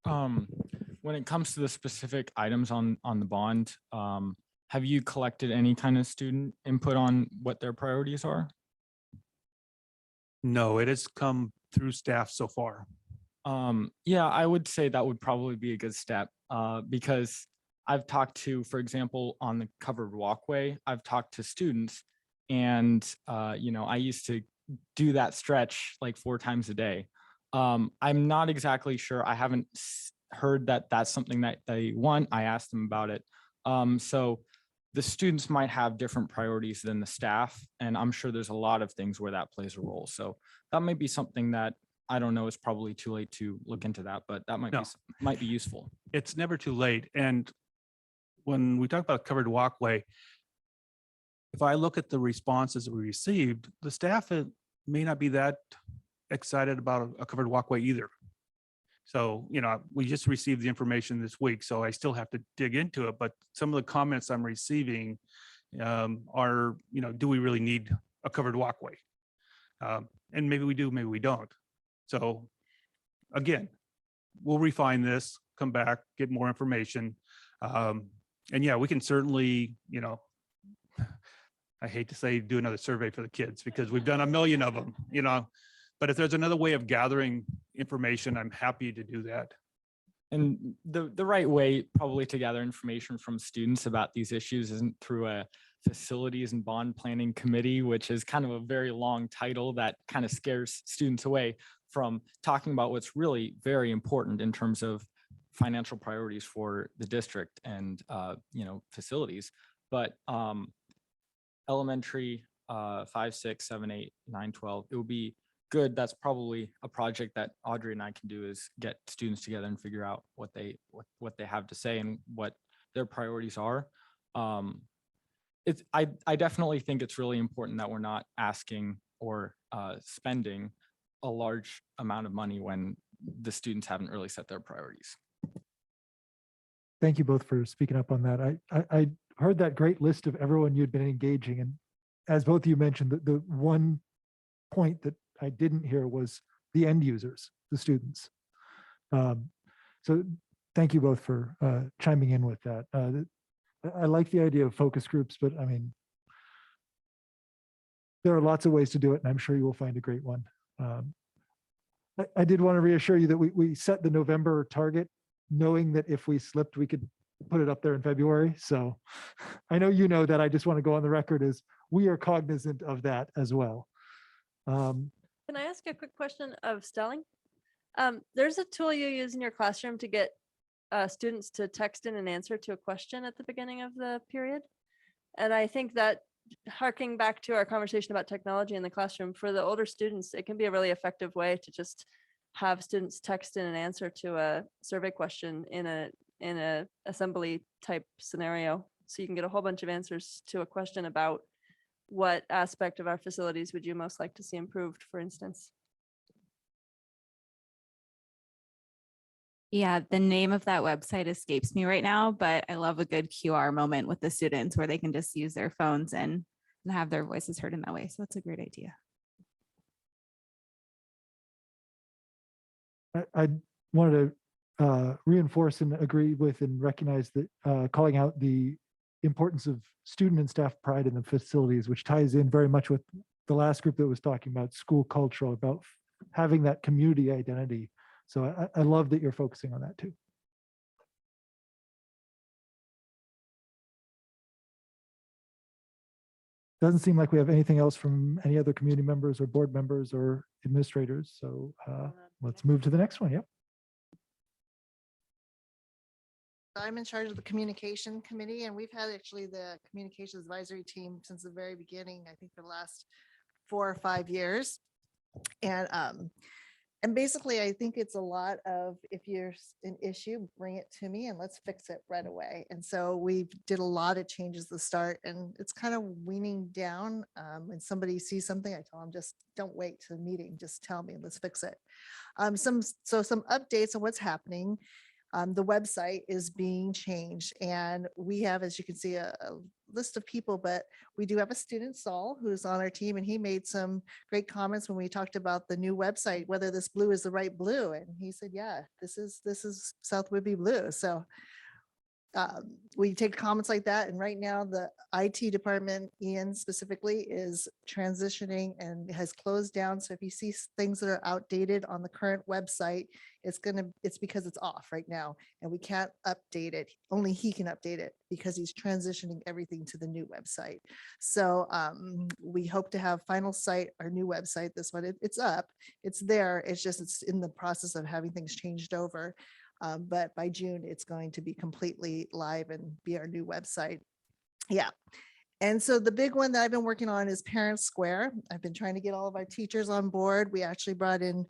When it comes to the specific items on the bond, have you collected any kind of student input on what their priorities are? No, it has come through staff so far. Yeah, I would say that would probably be a good step because I've talked to, for example, on the covered walkway, I've talked to students and, I used to do that stretch like 4 times a day. I'm not exactly sure. I haven't heard that that's something that they want. I asked them about it. So the students might have different priorities than the staff, and I'm sure there's a lot of things where that plays a role. So that might be something that, I don't know, it's probably too late to look into that, but that might No. might be useful. It's never too late. And when we talk about covered walkway, if I look at the responses we received, the staff may not be that excited about a covered walkway either. So, we just received the information this week, so I still have to dig into it. But some of the comments I'm receiving are, do we really need a covered walkway? And maybe we do, maybe we don't. So again, we'll refine this, come back, get more information. And yeah, we can certainly, I hate to say do another survey for the kids because we've done a million of them, but if there's another way of gathering information, I'm happy to do that. And the right way probably to gather information from students about these issues isn't through a facilities and bond planning committee, which is kind of a very long title that kind of scares students away from talking about what's really very important in terms of financial priorities for the district and facilities. But elementary 5, 6, 7, 8, 9, 12, it would be good. That's probably a project that Audrey and I can do, is get students together and figure out what they have to say and what their priorities are. I definitely think it's really important that we're not asking or spending a large amount of money when the students haven't really set their priorities. Thank you both for speaking up on that. I heard that great list of everyone you'd been engaging, and as both of you mentioned, the one point that I didn't hear was the end users, the students. So thank you both for chiming in with that. I like the idea of focus groups, but I mean, there are lots of ways to do it, and I'm sure you will find a great one. I did want to reassure you that we set the November target, knowing that if we slipped, we could put it up there in February. So I know you know that. I just want to go on the record as we are cognizant of that as well. Can I ask a quick question of Stelling? There's a tool you use in your classroom to get students to text in an answer to a question at the beginning of the period. And I think that, harking back to our conversation about technology in the classroom, for the older students, it can be a really effective way to just have students text in an answer to a survey question in a assembly type scenario. So you can get a whole bunch of answers to a question about what aspect of our facilities would you most like to see improved, for instance. Yeah, the name of that website escapes me right now, but I love a good QR moment with the students where they can just use their phones and have their voices heard in that way. So that's a great idea. I wanted to reinforce and agree with and recognize that calling out the importance of student and staff pride in the facilities, which ties in very much with the last group that was talking about school culture, about having that community identity. So I love that you're focusing on that too. Doesn't seem like we have anything else from any other community members or board members or administrators. So let's move to the next one. Yep. I'm in charge of the communication committee, and we've had actually the communications advisory team since the very beginning, I think for the last 4 or 5 years. And basically, I think it's a lot of, if there's an issue, bring it to me and let's fix it right away. And so we did a lot of changes at the start, and it's kind of weaning down. When somebody sees something, I tell them, just don't wait to the meeting, just tell me, let's fix it. Some updates on what's happening. The website is being changed, and we have, as you can see, a list of people, but we do have a student, Saul, who's on our team, and he made some great comments when we talked about the new website, whether this blue is the right blue. And he said, yeah, this is South Whidbey blue. So we take comments like that. And right now the IT department, Ian specifically, is transitioning and has closed down. So if you see things that are outdated on the current website, it's because it's off right now and we can't update it. Only he can update it because he's transitioning everything to the new website. So we hope to have final site, our new website, this one, it's up, it's there. It's in the process of having things changed over. But by June, it's going to be completely live and be our new website. Yeah. And so the big one that I've been working on is Parent Square. I've been trying to get all of our teachers on board. We actually brought in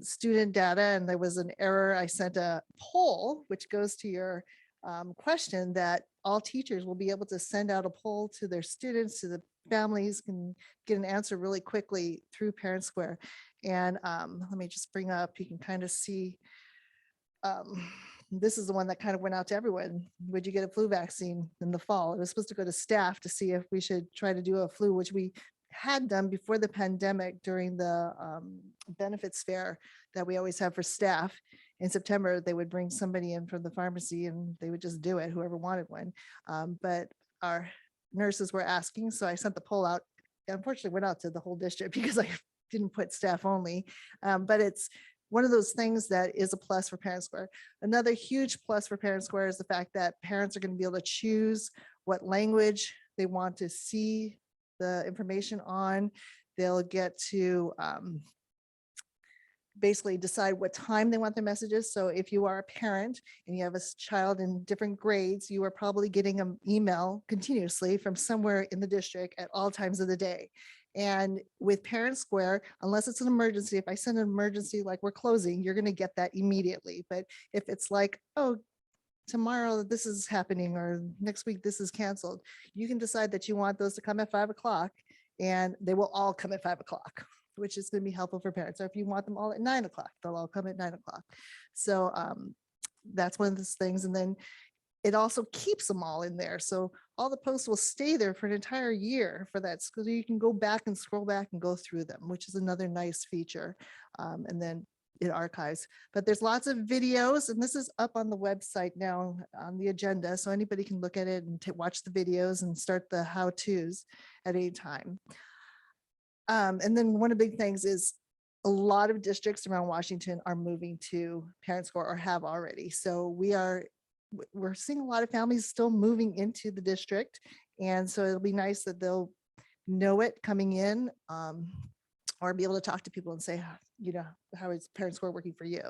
student data, and there was an error. I sent a poll, which goes to your question, that all teachers will be able to send out a poll to their students, to the families, can get an answer really quickly through Parent Square. And let me just bring up, you can kind of see, this is the one that kind of went out to everyone. Would you get a flu vaccine in the fall? It was supposed to go to staff to see if we should try to do a flu, which we had done before the pandemic during the benefits fair that we always have for staff. In September, they would bring somebody in from the pharmacy and they would just do it, whoever wanted one. But our nurses were asking, so I sent the poll out. It unfortunately went out to the whole district because I didn't put staff only, but it's one of those things that is a plus for Parent Square. Another huge plus for Parent Square is the fact that parents are going to be able to choose what language they want to see the information on. They'll get to basically decide what time they want their messages. So if you are a parent and you have a child in different grades, you are probably getting an email continuously from somewhere in the district at all times of the day. And with Parent Square, unless it's an emergency, if I send an emergency like we're closing, you're going to get that immediately. But if it's like, oh, tomorrow this is happening, or next week this is canceled, you can decide that you want those to come at 5 o'clock, and they will all come at 5 o'clock, which is going to be helpful for parents. Or if you want them all at 9 o'clock, they'll all come at 9 o'clock. So that's one of those things. And then it also keeps them all in there. So all the posts will stay there for an entire year for that. So you can go back and scroll back and go through them, which is another nice feature. And then it archives. But there's lots of videos, and this is up on the website now on the agenda. So anybody can look at it and watch the videos and start the how-tos at any time. And then one of the big things is a lot of districts around Washington are moving to Parent Square or have already. So we're seeing a lot of families still moving into the district. And so it'll be nice that they'll know it coming in, or be able to talk to people and say, you know, how is Parent Square working for you?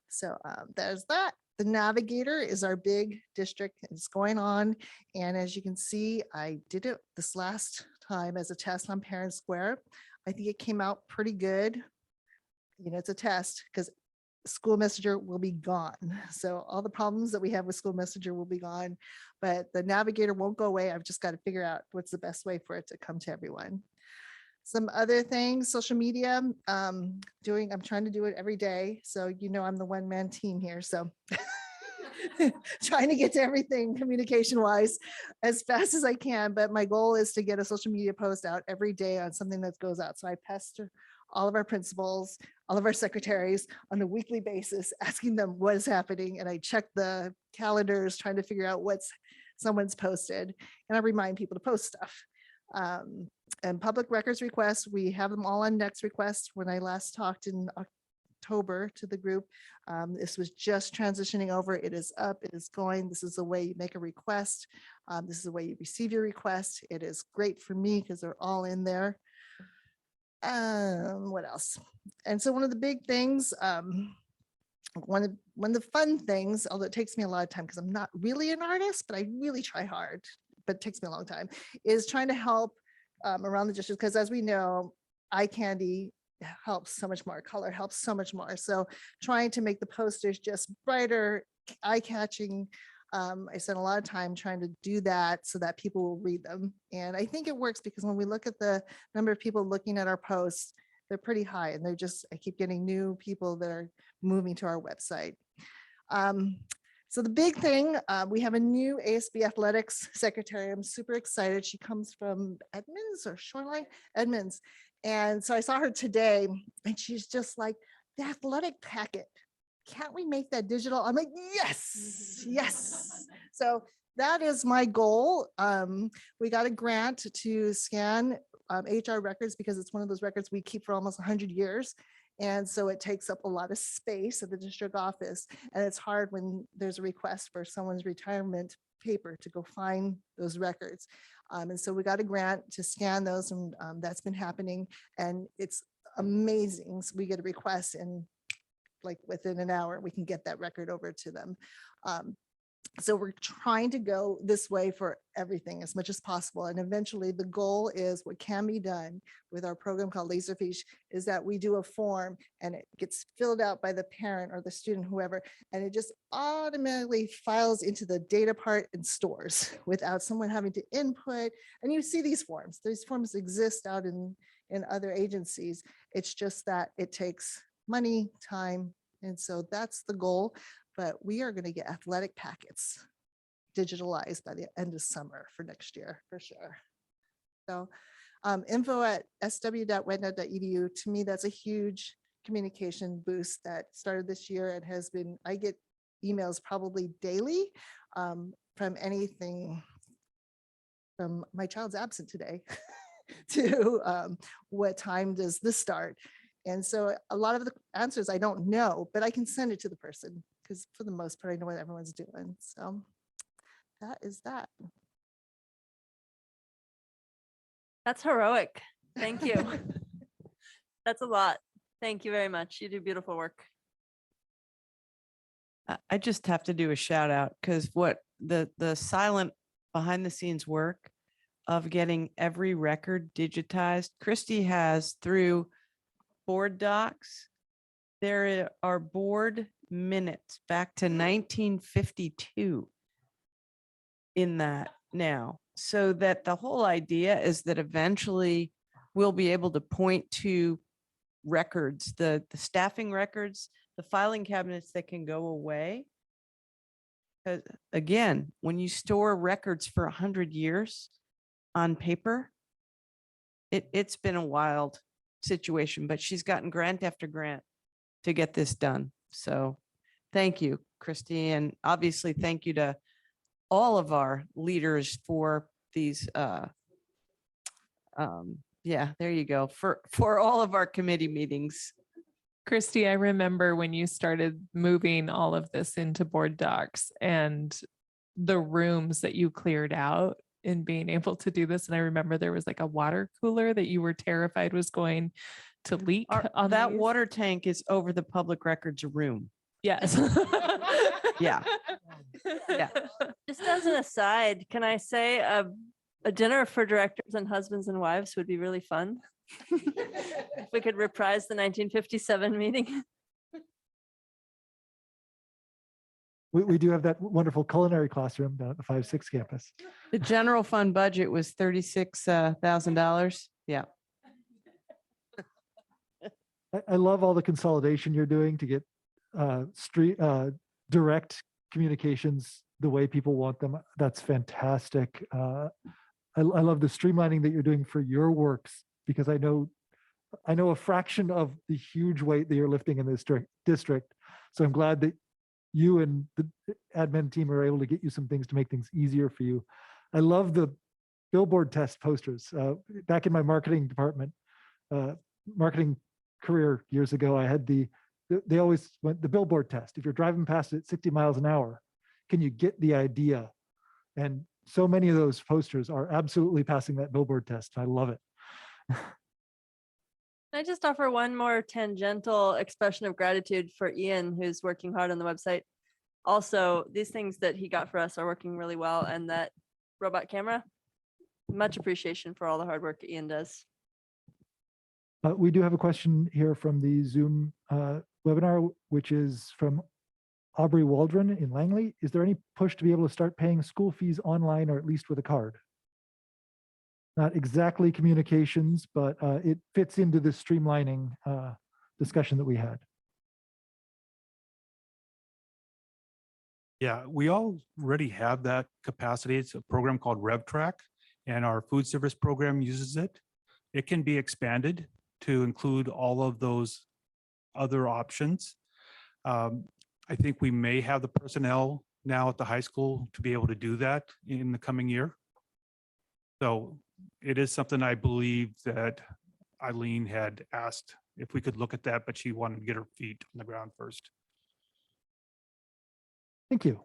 So there's that. The Navigator is our big district. It's going on. And as you can see, I did it this last time as a test on Parent Square. I think it came out pretty good. You know, it's a test because School Messenger will be gone. So all the problems that we have with School Messenger will be gone, but the Navigator won't go away. I've just got to figure out what's the best way for it to come to everyone. Some other things, social media, I'm trying to do it every day. So, you know, I'm the one-man team here. So trying to get to everything communication wise as fast as I can. But my goal is to get a social media post out every day on something that goes out. So I pester all of our principals, all of our secretaries on a weekly basis, asking them what is happening. And I check the calendars, trying to figure out what's someone's posted. And I remind people to post stuff. And public records requests, we have them all on Next Request. When I last talked in October to the group, this was just transitioning over. It is up, it is going. This is the way you make a request. This is the way you receive your request. It is great for me because they're all in there. What else? And so one of the big things, one of the fun things, although it takes me a lot of time because I'm not really an artist, but I really try hard, but it takes me a long time, is trying to help around the district, because as we know, eye candy helps so much more, color helps so much more. So trying to make the posters just brighter, eye-catching. I spent a lot of time trying to do that so that people will read them. And I think it works because when we look at the number of people looking at our posts, they're pretty high, and I keep getting new people that are moving to our website. So the big thing, we have a new ASB athletics secretary. I'm super excited. She comes from Edmonds or Shoreline? Edmonds. And so I saw her today, and she's just like, the athletic packet, can't we make that digital? I'm like, yes, yes. So that is my goal. We got a grant to scan HR records because it's one of those records we keep for almost 100 years. And so it takes up a lot of space at the district office. And it's hard when there's a request for someone's retirement paper to go find those records. And so we got a grant to scan those, and that's been happening. And it's amazing. So we get a request, and like within an hour, we can get that record over to them. So we're trying to go this way for everything as much as possible. And eventually the goal is what can be done with our program called Laserfiche is that we do a form and it gets filled out by the parent or the student, whoever, and it just automatically files into the data part and stores without someone having to input. And you see these forms exist out in other agencies. It's just that it takes money, time. And so that's the goal. But we are going to get athletic packets digitalized by the end of summer for next year, for sure. So info@sw.wedna.edu, to me, that's a huge communication boost that started this year and has been, I get emails probably daily from anything from my child's absent today to what time does this start? And so a lot of the answers I don't know, but I can send it to the person because for the most part, I know what everyone's doing. So that is that. That's heroic. Thank you. That's a lot. Thank you very much. You do beautiful work. I just have to do a shout out because what the silent behind the scenes work of getting every record digitized, Christy has through board docs. There are board minutes back to 1952 in that now, so that the whole idea is that eventually we'll be able to point to records, the staffing records, the filing cabinets that can go away. Because again, when you store records for 100 years on paper, it's been a wild situation, but she's gotten grant after grant to get this done. So thank you, Christy. And obviously thank you to all of our leaders for these, yeah, there you go. For all of our committee meetings. Christy, I remember when you started moving all of this into board docs and the rooms that you cleared out in being able to do this. And I remember there was like a water cooler that you were terrified was going to leak. On That these. water tank is over the public records room. Yes. Yeah. Yeah. Just as an aside, can I say a dinner for directors and husbands and wives would be really fun? If we could reprise the 1957 meeting. We do have that wonderful culinary classroom down at the 5-6 campus. The general fund budget was $36,000. Yeah. I love all the consolidation you're doing to get direct communications the way people want them. That's fantastic. I love the streamlining that you're doing for your works, because I know a fraction of the huge weight that you're lifting in this district. So I'm glad that you and the admin team are able to get you some things to make things easier for you. I love the billboard test posters. Back in my marketing department, marketing career years ago, I had they always went the billboard test. If you're driving past it 60 miles an hour, can you get the idea? And so many of those posters are absolutely passing that billboard test. I love it. Can I just offer one more tangential expression of gratitude for Ian, who's working hard on the website. Also, these things that he got for us are working really well, and that robot camera, much appreciation for all the hard work Ian does. We do have a question here from the Zoom webinar, which is from Aubrey Waldron in Langley. Is there any push to be able to start paying school fees online or at least with a card? Not exactly communications, but it fits into the streamlining discussion that we had. Yeah, we already have that capacity. It's a program called RevTrack, and our food service program uses it. It can be expanded to include all of those other options. I think we may have the personnel now at the high school to be able to do that in the coming year. So it is something I believe that Eileen had asked if we could look at that, but she wanted to get her feet on the ground first. Thank you.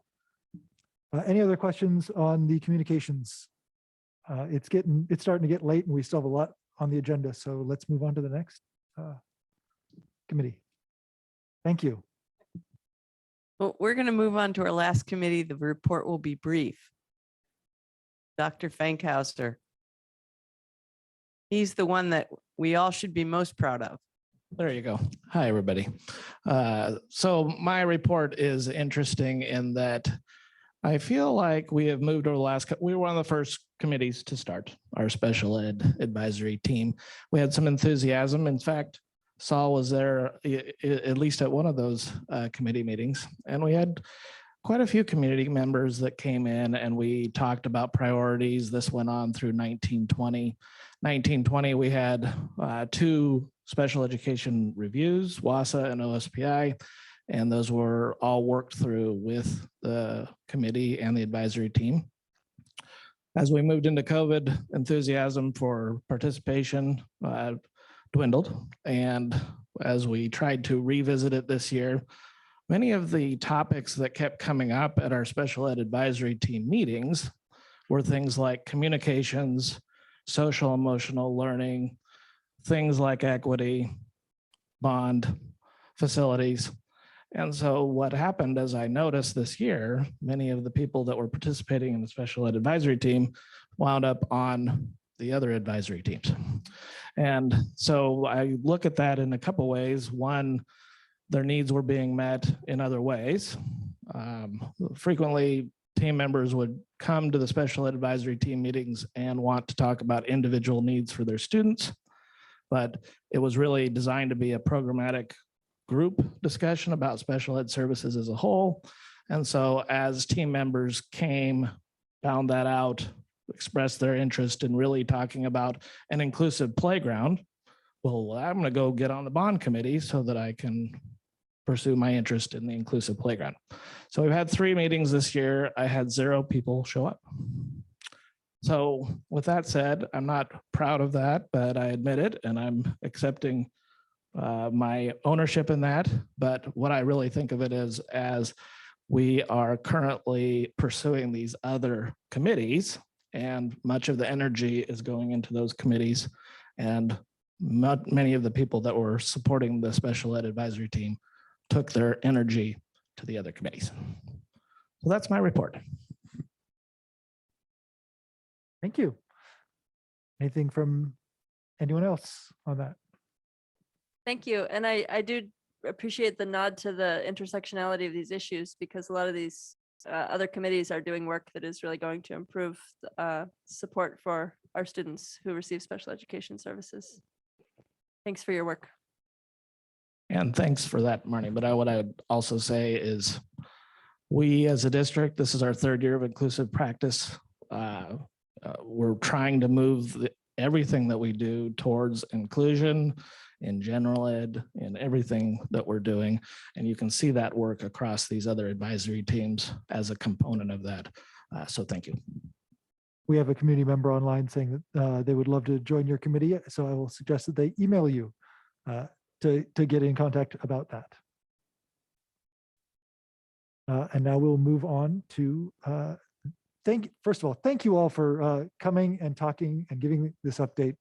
Any other questions on the communications? It's starting to get late and we still have a lot on the agenda. So let's move on to the next committee. Thank you. Well, we're going to move on to our last committee. The report will be brief. Dr. Fankhauser. He's the one that we all should be most proud of. There you go. Hi, everybody. So my report is interesting in that I feel like we have moved over the last, we were one of the first committees to start our special ed advisory team. We had some enthusiasm. In fact, Saul was there at least at one of those committee meetings. And we had quite a few community members that came in and we talked about priorities. This went on through 1920. 1920, we had 2 special education reviews, WASA and OSPI, and those were all worked through with the committee and the advisory team. As we moved into COVID, enthusiasm for participation dwindled. And as we tried to revisit it this year, many of the topics that kept coming up at our special ed advisory team meetings were things like communications, social emotional learning, things like equity, bond, facilities. And so what happened, as I noticed this year, many of the people that were participating in the special ed advisory team wound up on the other advisory teams. And so I look at that in a couple ways. One, their needs were being met in other ways. Frequently, team members would come to the special ed advisory team meetings and want to talk about individual needs for their students, but it was really designed to be a programmatic group discussion about special ed services as a whole. And so as team members came, found that out, expressed their interest in really talking about an inclusive playground, well, I'm going to go get on the bond committee so that I can pursue my interest in the inclusive playground. So we've had 3 meetings this year. I had 0 people show up. So with that said, I'm not proud of that, but I admit it and I'm accepting my ownership in that. But what I really think of it is, as we are currently pursuing these other committees and much of the energy is going into those committees, and many of the people that were supporting the special ed advisory team took their energy to the other committees. So that's my report. Thank you. Anything from anyone else on that? Thank you. And I do appreciate the nod to the intersectionality of these issues, because a lot of these other committees are doing work that is really going to improve support for our students who receive special education services. Thanks for your work. And thanks for that, Marnie. But what I would also say is, we as a district, this is our 3rd year of inclusive practice. We're trying to move everything that we do towards inclusion in general ed and everything that we're doing. And you can see that work across these other advisory teams as a component of that. So thank you. We have a community member online saying that they would love to join your committee. So I will suggest that they email you to get in contact about that. And now we'll move on to first of all, thank you all for coming and talking and giving this update.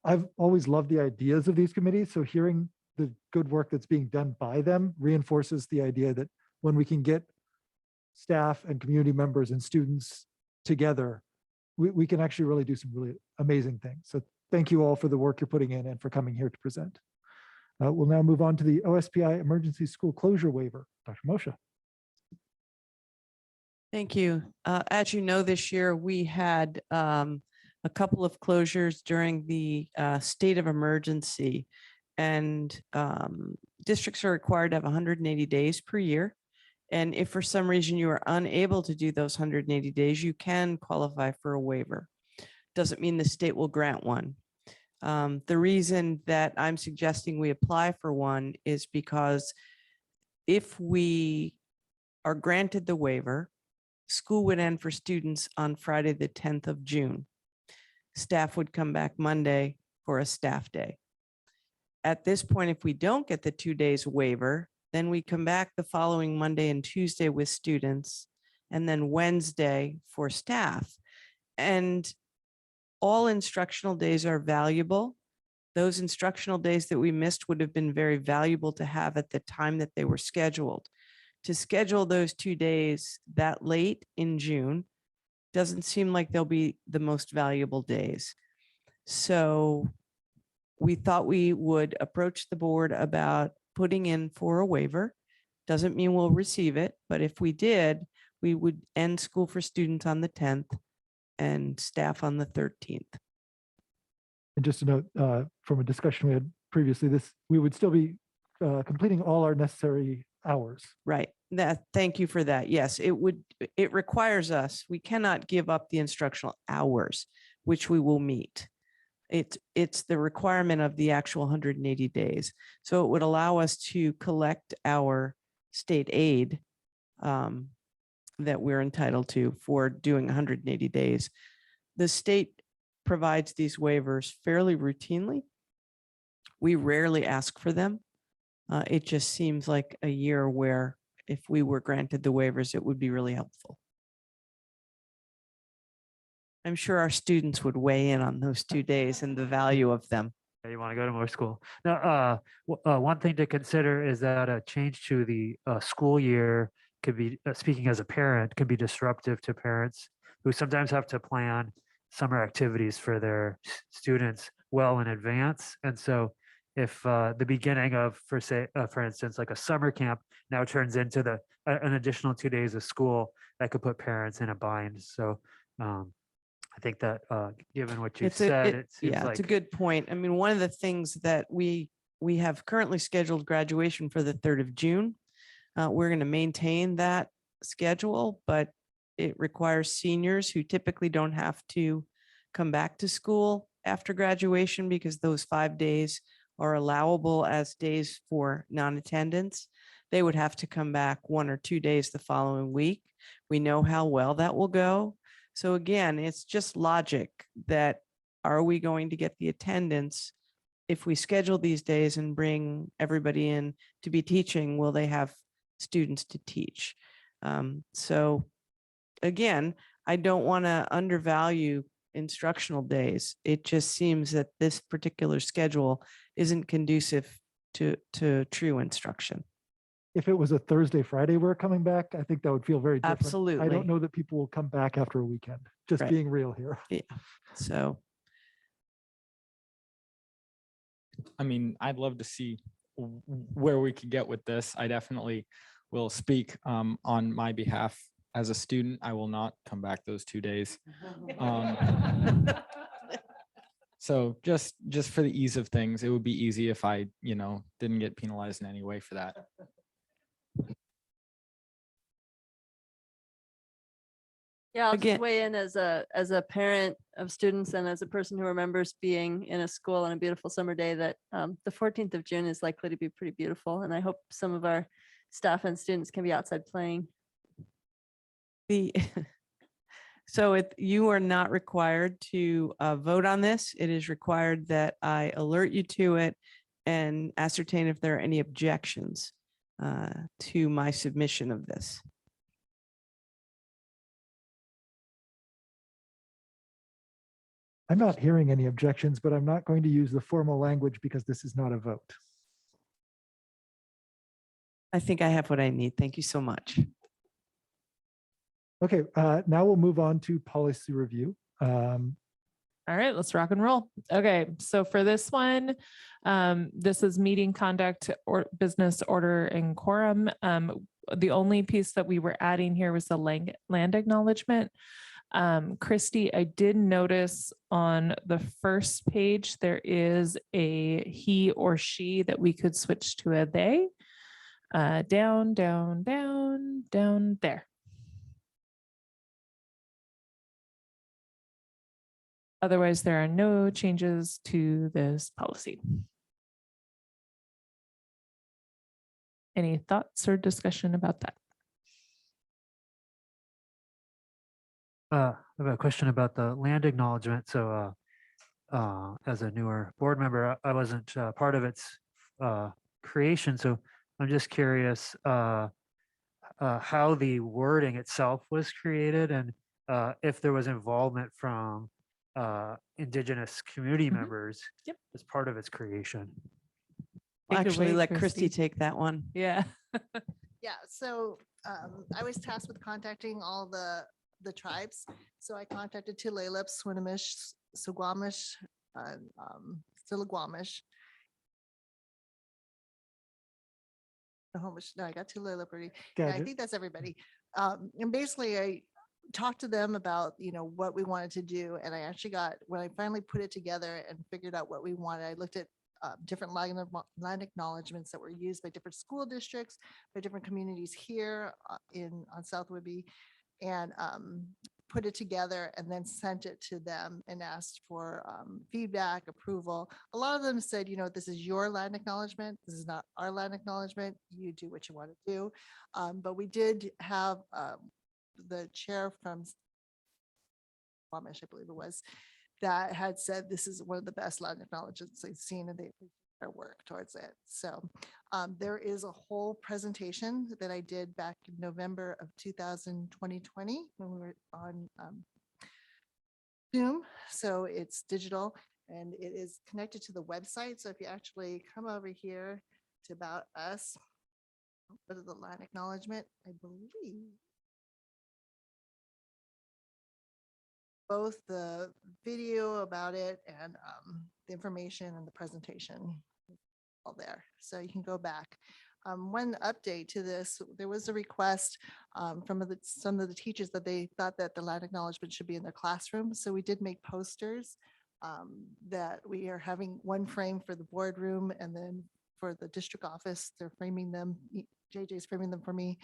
I've always loved the ideas of these committees. So hearing the good work that's being done by them reinforces the idea that when we can get staff and community members and students together, we can actually really do some really amazing things. So thank you all for the work you're putting in and for coming here to present. We'll now move on to the OSPI emergency school closure waiver. Dr. Moshe. Thank you. As you know, this year we had a couple of closures during the state of emergency, and districts are required to have 180 days per year. And if for some reason you are unable to do those 180 days, you can qualify for a waiver. Doesn't mean the state will grant one. The reason that I'm suggesting we apply for one is because if we are granted the waiver, school would end for students on Friday, the 10th of June. Staff would come back Monday for a staff day. At this point, if we don't get the 2 days waiver, then we come back the following Monday and Tuesday with students, and then Wednesday for staff. And all instructional days are valuable, those instructional days that we missed would have been very valuable to have at the time that they were scheduled. To schedule those 2 days that late in June doesn't seem like they'll be the most valuable days. So we thought we would approach the board about putting in for a waiver. Doesn't mean we'll receive it, but if we did, we would end school for students on the 10th and staff on the 13th. And just to note, from a discussion we had previously, we would still be completing all our necessary hours. Right. Thank you for that. Yes, it requires us, we cannot give up the instructional hours, which we will meet. It's the requirement of the actual 180 days. So it would allow us to collect our state aid that we're entitled to for doing 180 days. The state provides these waivers fairly routinely. We rarely ask for them. It just seems like a year where if we were granted the waivers, it would be really helpful. I'm sure our students would weigh in on those 2 days and the value of them. You want to go to more school. Now, one thing to consider is that a change to the school year could be, speaking as a parent, could be disruptive to parents who sometimes have to plan summer activities for their students well in advance. And so if the beginning of, for instance, like a summer camp now turns into an additional 2 days of school, that could put parents in a bind. So I think that given what you said, it seems Yeah, like. it's a good point. I mean, one of the things that we have currently scheduled graduation for the 3rd of June. We're going to maintain that schedule, but it requires seniors who typically don't have to come back to school after graduation because those 5 days are allowable as days for non-attendance. They would have to come back 1 or 2 days the following week. We know how well that will go. So again, it's just logic that are we going to get the attendance if we schedule these days and bring everybody in to be teaching? Will they have students to teach? So again, I don't want to undervalue instructional days. It just seems that this particular schedule isn't conducive to true instruction. If it was a Thursday, Friday, we're coming back, I think that would feel very different. I Absolutely. don't know that people will come back after a weekend, just Right. being real here. Yeah. So I mean, I'd love to see where we could get with this. I definitely will speak on my behalf. As a student, I will not come back those 2 days. So just for the ease of things, it would be easy if I, didn't get penalized in any way for that. Yeah, I'll Again- just weigh in as a parent of students and as a person who remembers being in a school on a beautiful summer day that the 14th of June is likely to be pretty beautiful. And I hope some of our staff and students can be outside playing. So you are not required to vote on this. It is required that I alert you to it and ascertain if there are any objections to my submission of this. I'm not hearing any objections, but I'm not going to use the formal language because this is not a vote. I think I have what I need. Thank you so much. Okay, now we'll move on to policy review. All right, let's rock and roll. Okay, so for this one, this is meeting conduct or business order and quorum. The only piece that we were adding here was the land acknowledgement. Christy, I did notice on the first page, there is a he or she that we could switch to a they. Down, down, down, down there. Otherwise, there are no changes to this policy. Any thoughts or discussion about that? I have a question about the land acknowledgement. So as a newer board member, I wasn't part of its creation. So I'm just curious how the wording itself was created and if there was involvement from Indigenous community Mhm. members Yep. as part of its creation. I'll Take it actually away, let Christy Christy. take that one. Yeah. Yeah, so I was tasked with contacting all the tribes. So I contacted Tulalip, Swinomish, Suquamish, and Stillaguamish. No, I got Tulalip already. Yeah, I Gadget. think that's everybody. And basically I talked to them about, what we wanted to do. And I actually when I finally put it together and figured out what we wanted, I looked at different land acknowledgements that were used by different school districts, by different communities here on South Whidbey, and put it together and then sent it to them and asked for feedback, approval. A lot of them said, this is your land acknowledgement. This is not our land acknowledgement. You do what you want to do. But we did have the chair from Squamish, I believe it was, that had said this is one of the best land acknowledgements they've seen, and they their work towards it. So there is a whole presentation that I did back in November of 2020 when we were on Zoom. So it's digital and it is connected to the website. So if you actually come over here to About Us, go to the land acknowledgement, I believe both the video about it and the information and the presentation all there. So you can go back. One update to this, there was a request from some of the teachers that they thought that the land acknowledgement should be in their classroom. So we did make posters that we are having one frame for the boardroom, and then for the district office, they're framing them. JJ's framing them for me.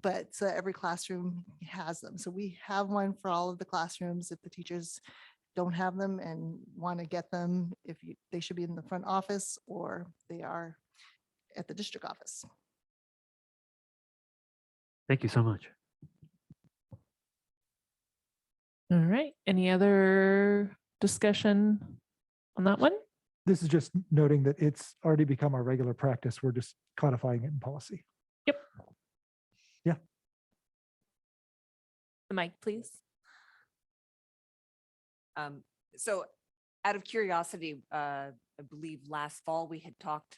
But so every classroom has them. So we have one for all of the classrooms. If the teachers don't have them and want to get them, they should be in the front office or they are at the district office. Thank you so much. All right. Any other discussion on that one? This is just noting that it's already become our regular practice. We're just codifying it in policy. Yep. Yeah. The mic, please. So out of curiosity, I believe last fall we had talked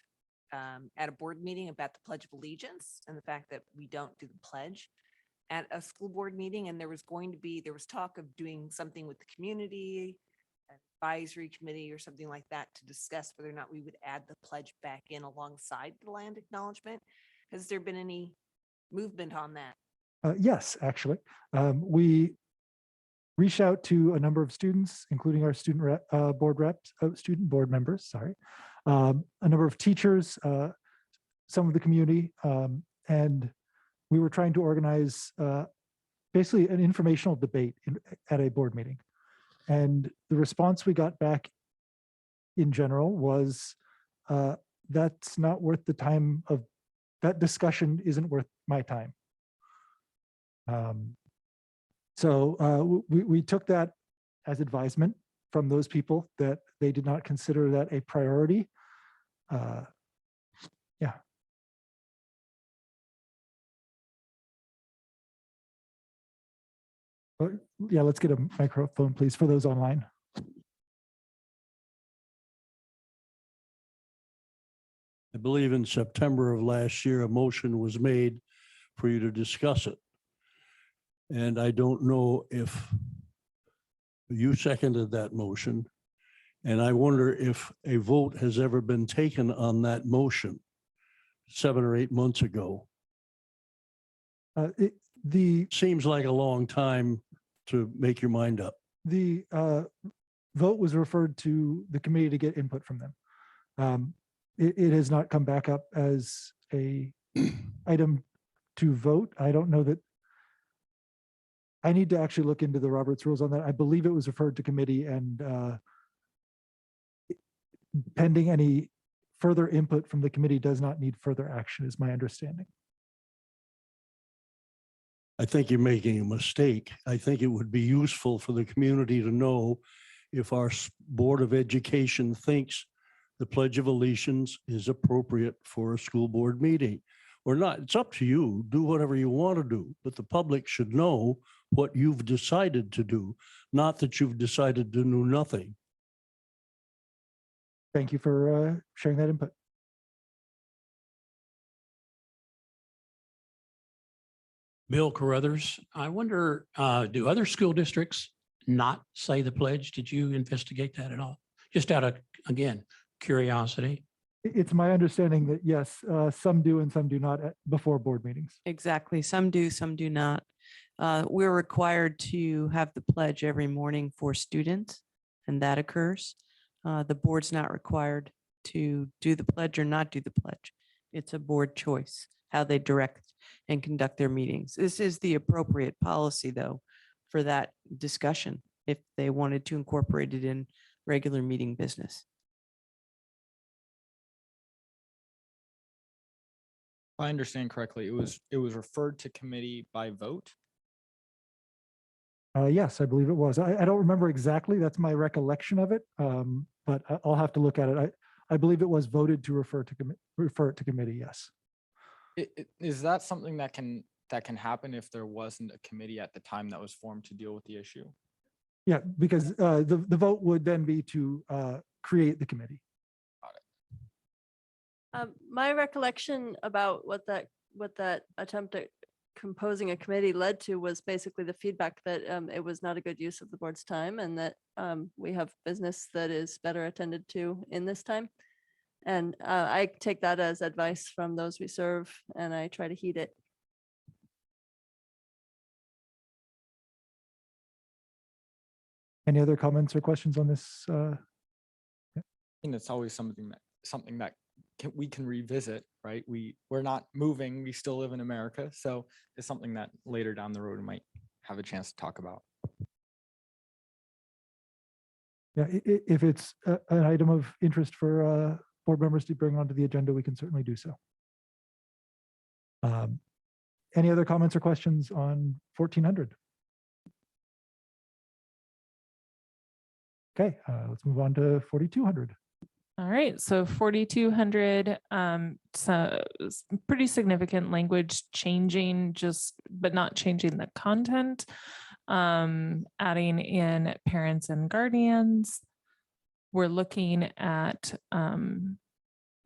at a board meeting about the Pledge of Allegiance and the fact that we don't do the pledge at a school board meeting. And there was talk of doing something with the community advisory committee or something like that to discuss whether or not we would add the pledge back in alongside the land acknowledgement. Has there been any movement on that? Yes, actually. We reached out to a number of students, including our student board members, sorry, a number of teachers, some of the community, and we were trying to organize basically an informational debate at a board meeting. And the response we got back in general was, that's not worth the time of, that discussion isn't worth my time. So we took that as advisement from those people that they did not consider that a priority. Yeah. But yeah, let's get a microphone, please, for those online. I believe in September of last year, a motion was made for you to discuss it. And I don't know if you seconded that motion. And I wonder if a vote has ever been taken on that motion 7 or 8 months ago. Seems like a long time to make your mind up. The vote was referred to the committee to get input from them. It has not come back up as a item to vote. I don't know that. I need to actually look into the Roberts rules on that. I believe it was referred to committee, and pending any further input from the committee does not need further action, is my understanding. I think you're making a mistake. I think it would be useful for the community to know if our Board of Education thinks the Pledge of Allegiance is appropriate for a school board meeting or not. It's up to you. Do whatever you want to do, but the public should know what you've decided to do, not that you've decided to do nothing. Thank you for sharing that input. Bill Carruthers, I wonder, do other school districts not say the pledge? Did you investigate that at all? Just out of, again, curiosity. It's my understanding that yes, some do and some do not before board meetings. Exactly. Some do, some do not. We're required to have the pledge every morning for students, and that occurs. The board's not required to do the pledge or not do the pledge. It's a board choice, how they direct and conduct their meetings. This is the appropriate policy, though, for that discussion, if they wanted to incorporate it in regular meeting business. If I understand correctly, it was referred to committee by vote. Yes, I believe it was. I don't remember exactly. That's my recollection of it. But I'll have to look at it. I believe it was voted to refer it to committee. Yes. Is that something that can happen if there wasn't a committee at the time that was formed to deal with the issue? Yeah, because the vote would then be to create the committee. My recollection about what that attempt at composing a committee led to was basically the feedback that it was not a good use of the board's time, and that we have business that is better attended to in this time. And I take that as advice from those we serve, and I try to heed it. Any other comments or questions on this? I think it's always something that we can revisit, right? We're not moving, we still live in America. So it's something that later down the road we might have a chance to talk about. Yeah, if it's an item of interest for board members to bring onto the agenda, we can certainly do so. Any other comments or questions on 1400? Okay, let's move on to 4200. All right, so 4200, so pretty significant language changing, but not changing the content. Adding in parents and guardians. We're looking at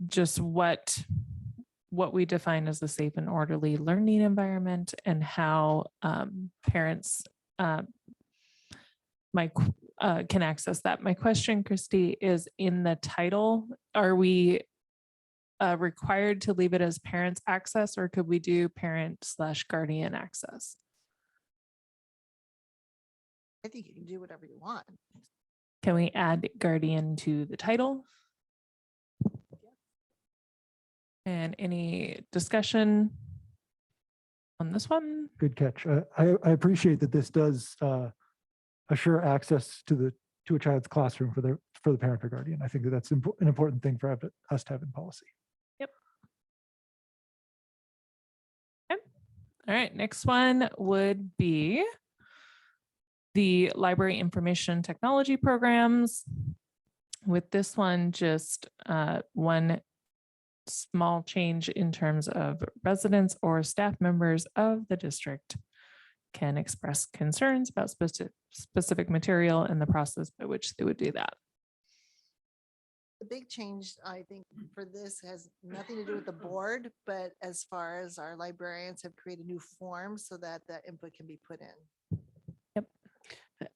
just what we define as a safe and orderly learning environment, and how parents can access that. My question, Christy, is in the title, are we required to leave it as parents access, or could we do parent/guardian access? I think you can do whatever you want. Can we add guardian to the title? And any discussion on this one? Good catch. I appreciate that this does assure access to a child's classroom for the parent or guardian. I think that that's an important thing for us to have in policy. Yep. Okay. All right, next one would be the library information technology programs. With this one, just one small change in terms of residents or staff members of the district can express concerns about specific material and the process by which they would do that. The big change, I think, for this has nothing to do with the board, but as far as our librarians have created new forms so that that input can be put in.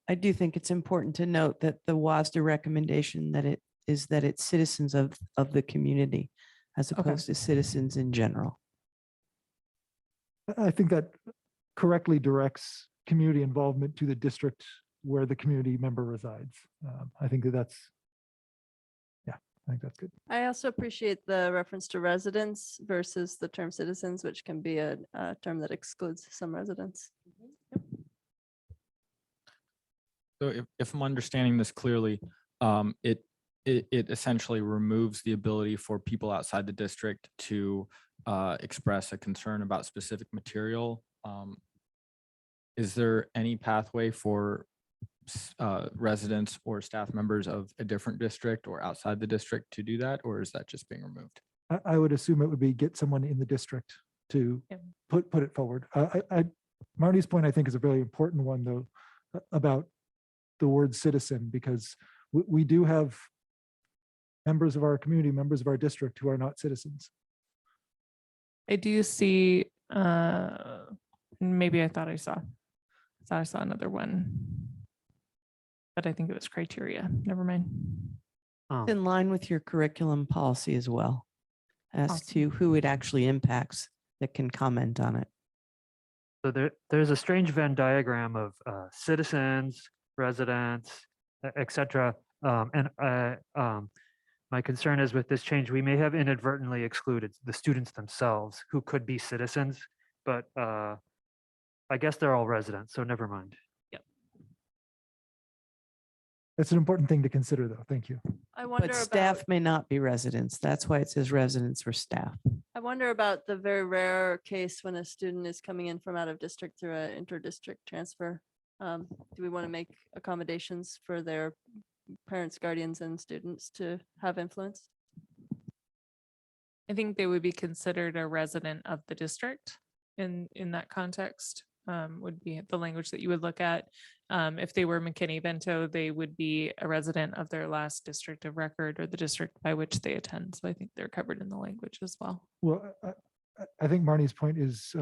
I do think it's important to note that the WASDA recommendation that it's citizens of the community as opposed to citizens in general. I think that correctly directs community involvement to the district where the community member resides. I think that's good. I also appreciate the reference to residents versus the term citizens, which can be a term that excludes some residents. So if I'm understanding this clearly, it essentially removes the ability for people outside the district to express a concern about specific material. Is there any pathway for residents or staff members of a different district or outside the district to do that, or is that just being removed? I would assume it would be get someone in the district to put it forward. Marnie's point, I think, is a really important one, though, about the word citizen, because we do have members of our community, members of our district who are not citizens. I do see, maybe I thought I saw another one. But I think it was criteria. Never mind. It's in line with your curriculum policy as well, as Awesome. to who it actually impacts that can comment on it. So there's a strange Venn diagram of citizens, residents, et cetera. My concern is with this change, we may have inadvertently excluded the students themselves who could be citizens, but I guess they're all residents, so never mind. That's an important thing to consider, though. Thank you. I wonder But about, staff may not be residents. That's why it says residents for staff. I wonder about the very rare case when a student is coming in from out of district through an inter-district transfer. Do we want to make accommodations for their parents, guardians, and students to have influence? I think they would be considered a resident of the district in that context, would be the language that you would look at. If they were McKinney-Vento, they would be a resident of their last district of record or the district by which they attend. So I think they're covered in the language as well. Well, I think Marnie's point is,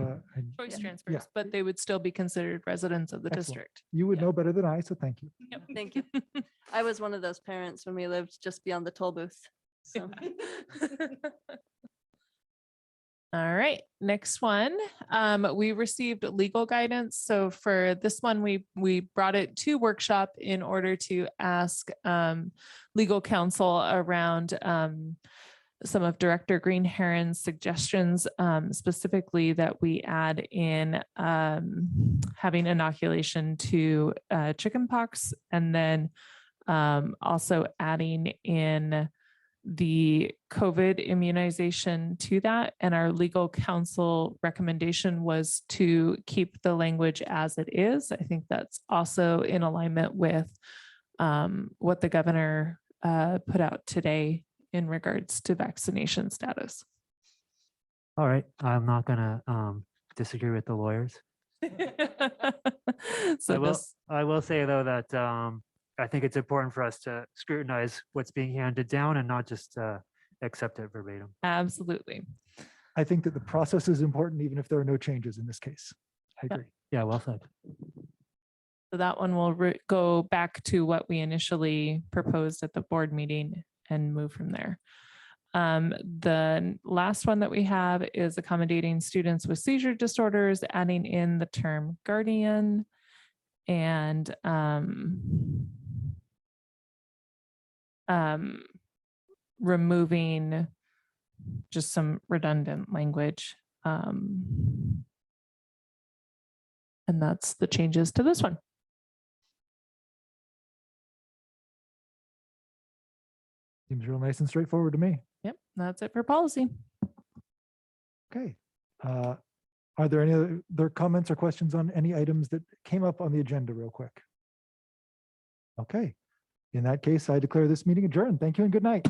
Choice transfers, but they would still be considered residents of the Excellent. district. you would know better than I, so thank you. Yep. Thank you. I was one of those parents when we lived just beyond the toll booth. So All right, next one. We received legal guidance. So for this one, we brought it to workshop in order to ask legal counsel around some of Director Green-Heron's suggestions, specifically that we add in having inoculation to chickenpox, and then also adding in the COVID immunization to that. And our legal counsel recommendation was to keep the language as it is. I think that's also in alignment with what the governor put out today in regards to vaccination status. All right, I'm not gonna disagree with the lawyers. So I will say though that I think it's important for us to scrutinize what's being handed down and not just accept it verbatim. Absolutely. I think that the process is important, even if there are no changes in this case. I agree. Yeah, well said. So that one will go back to what we initially proposed at the board meeting and move from there. The last one that we have is accommodating students with seizure disorders, adding in the term guardian and removing just some redundant language. And that's the changes to this one. Seems real nice and straightforward to me. Yep, that's it for policy. Okay. Are there any other comments or questions on any items that came up on the agenda real quick? Okay. In that case, I declare this meeting adjourned. Thank you and good night.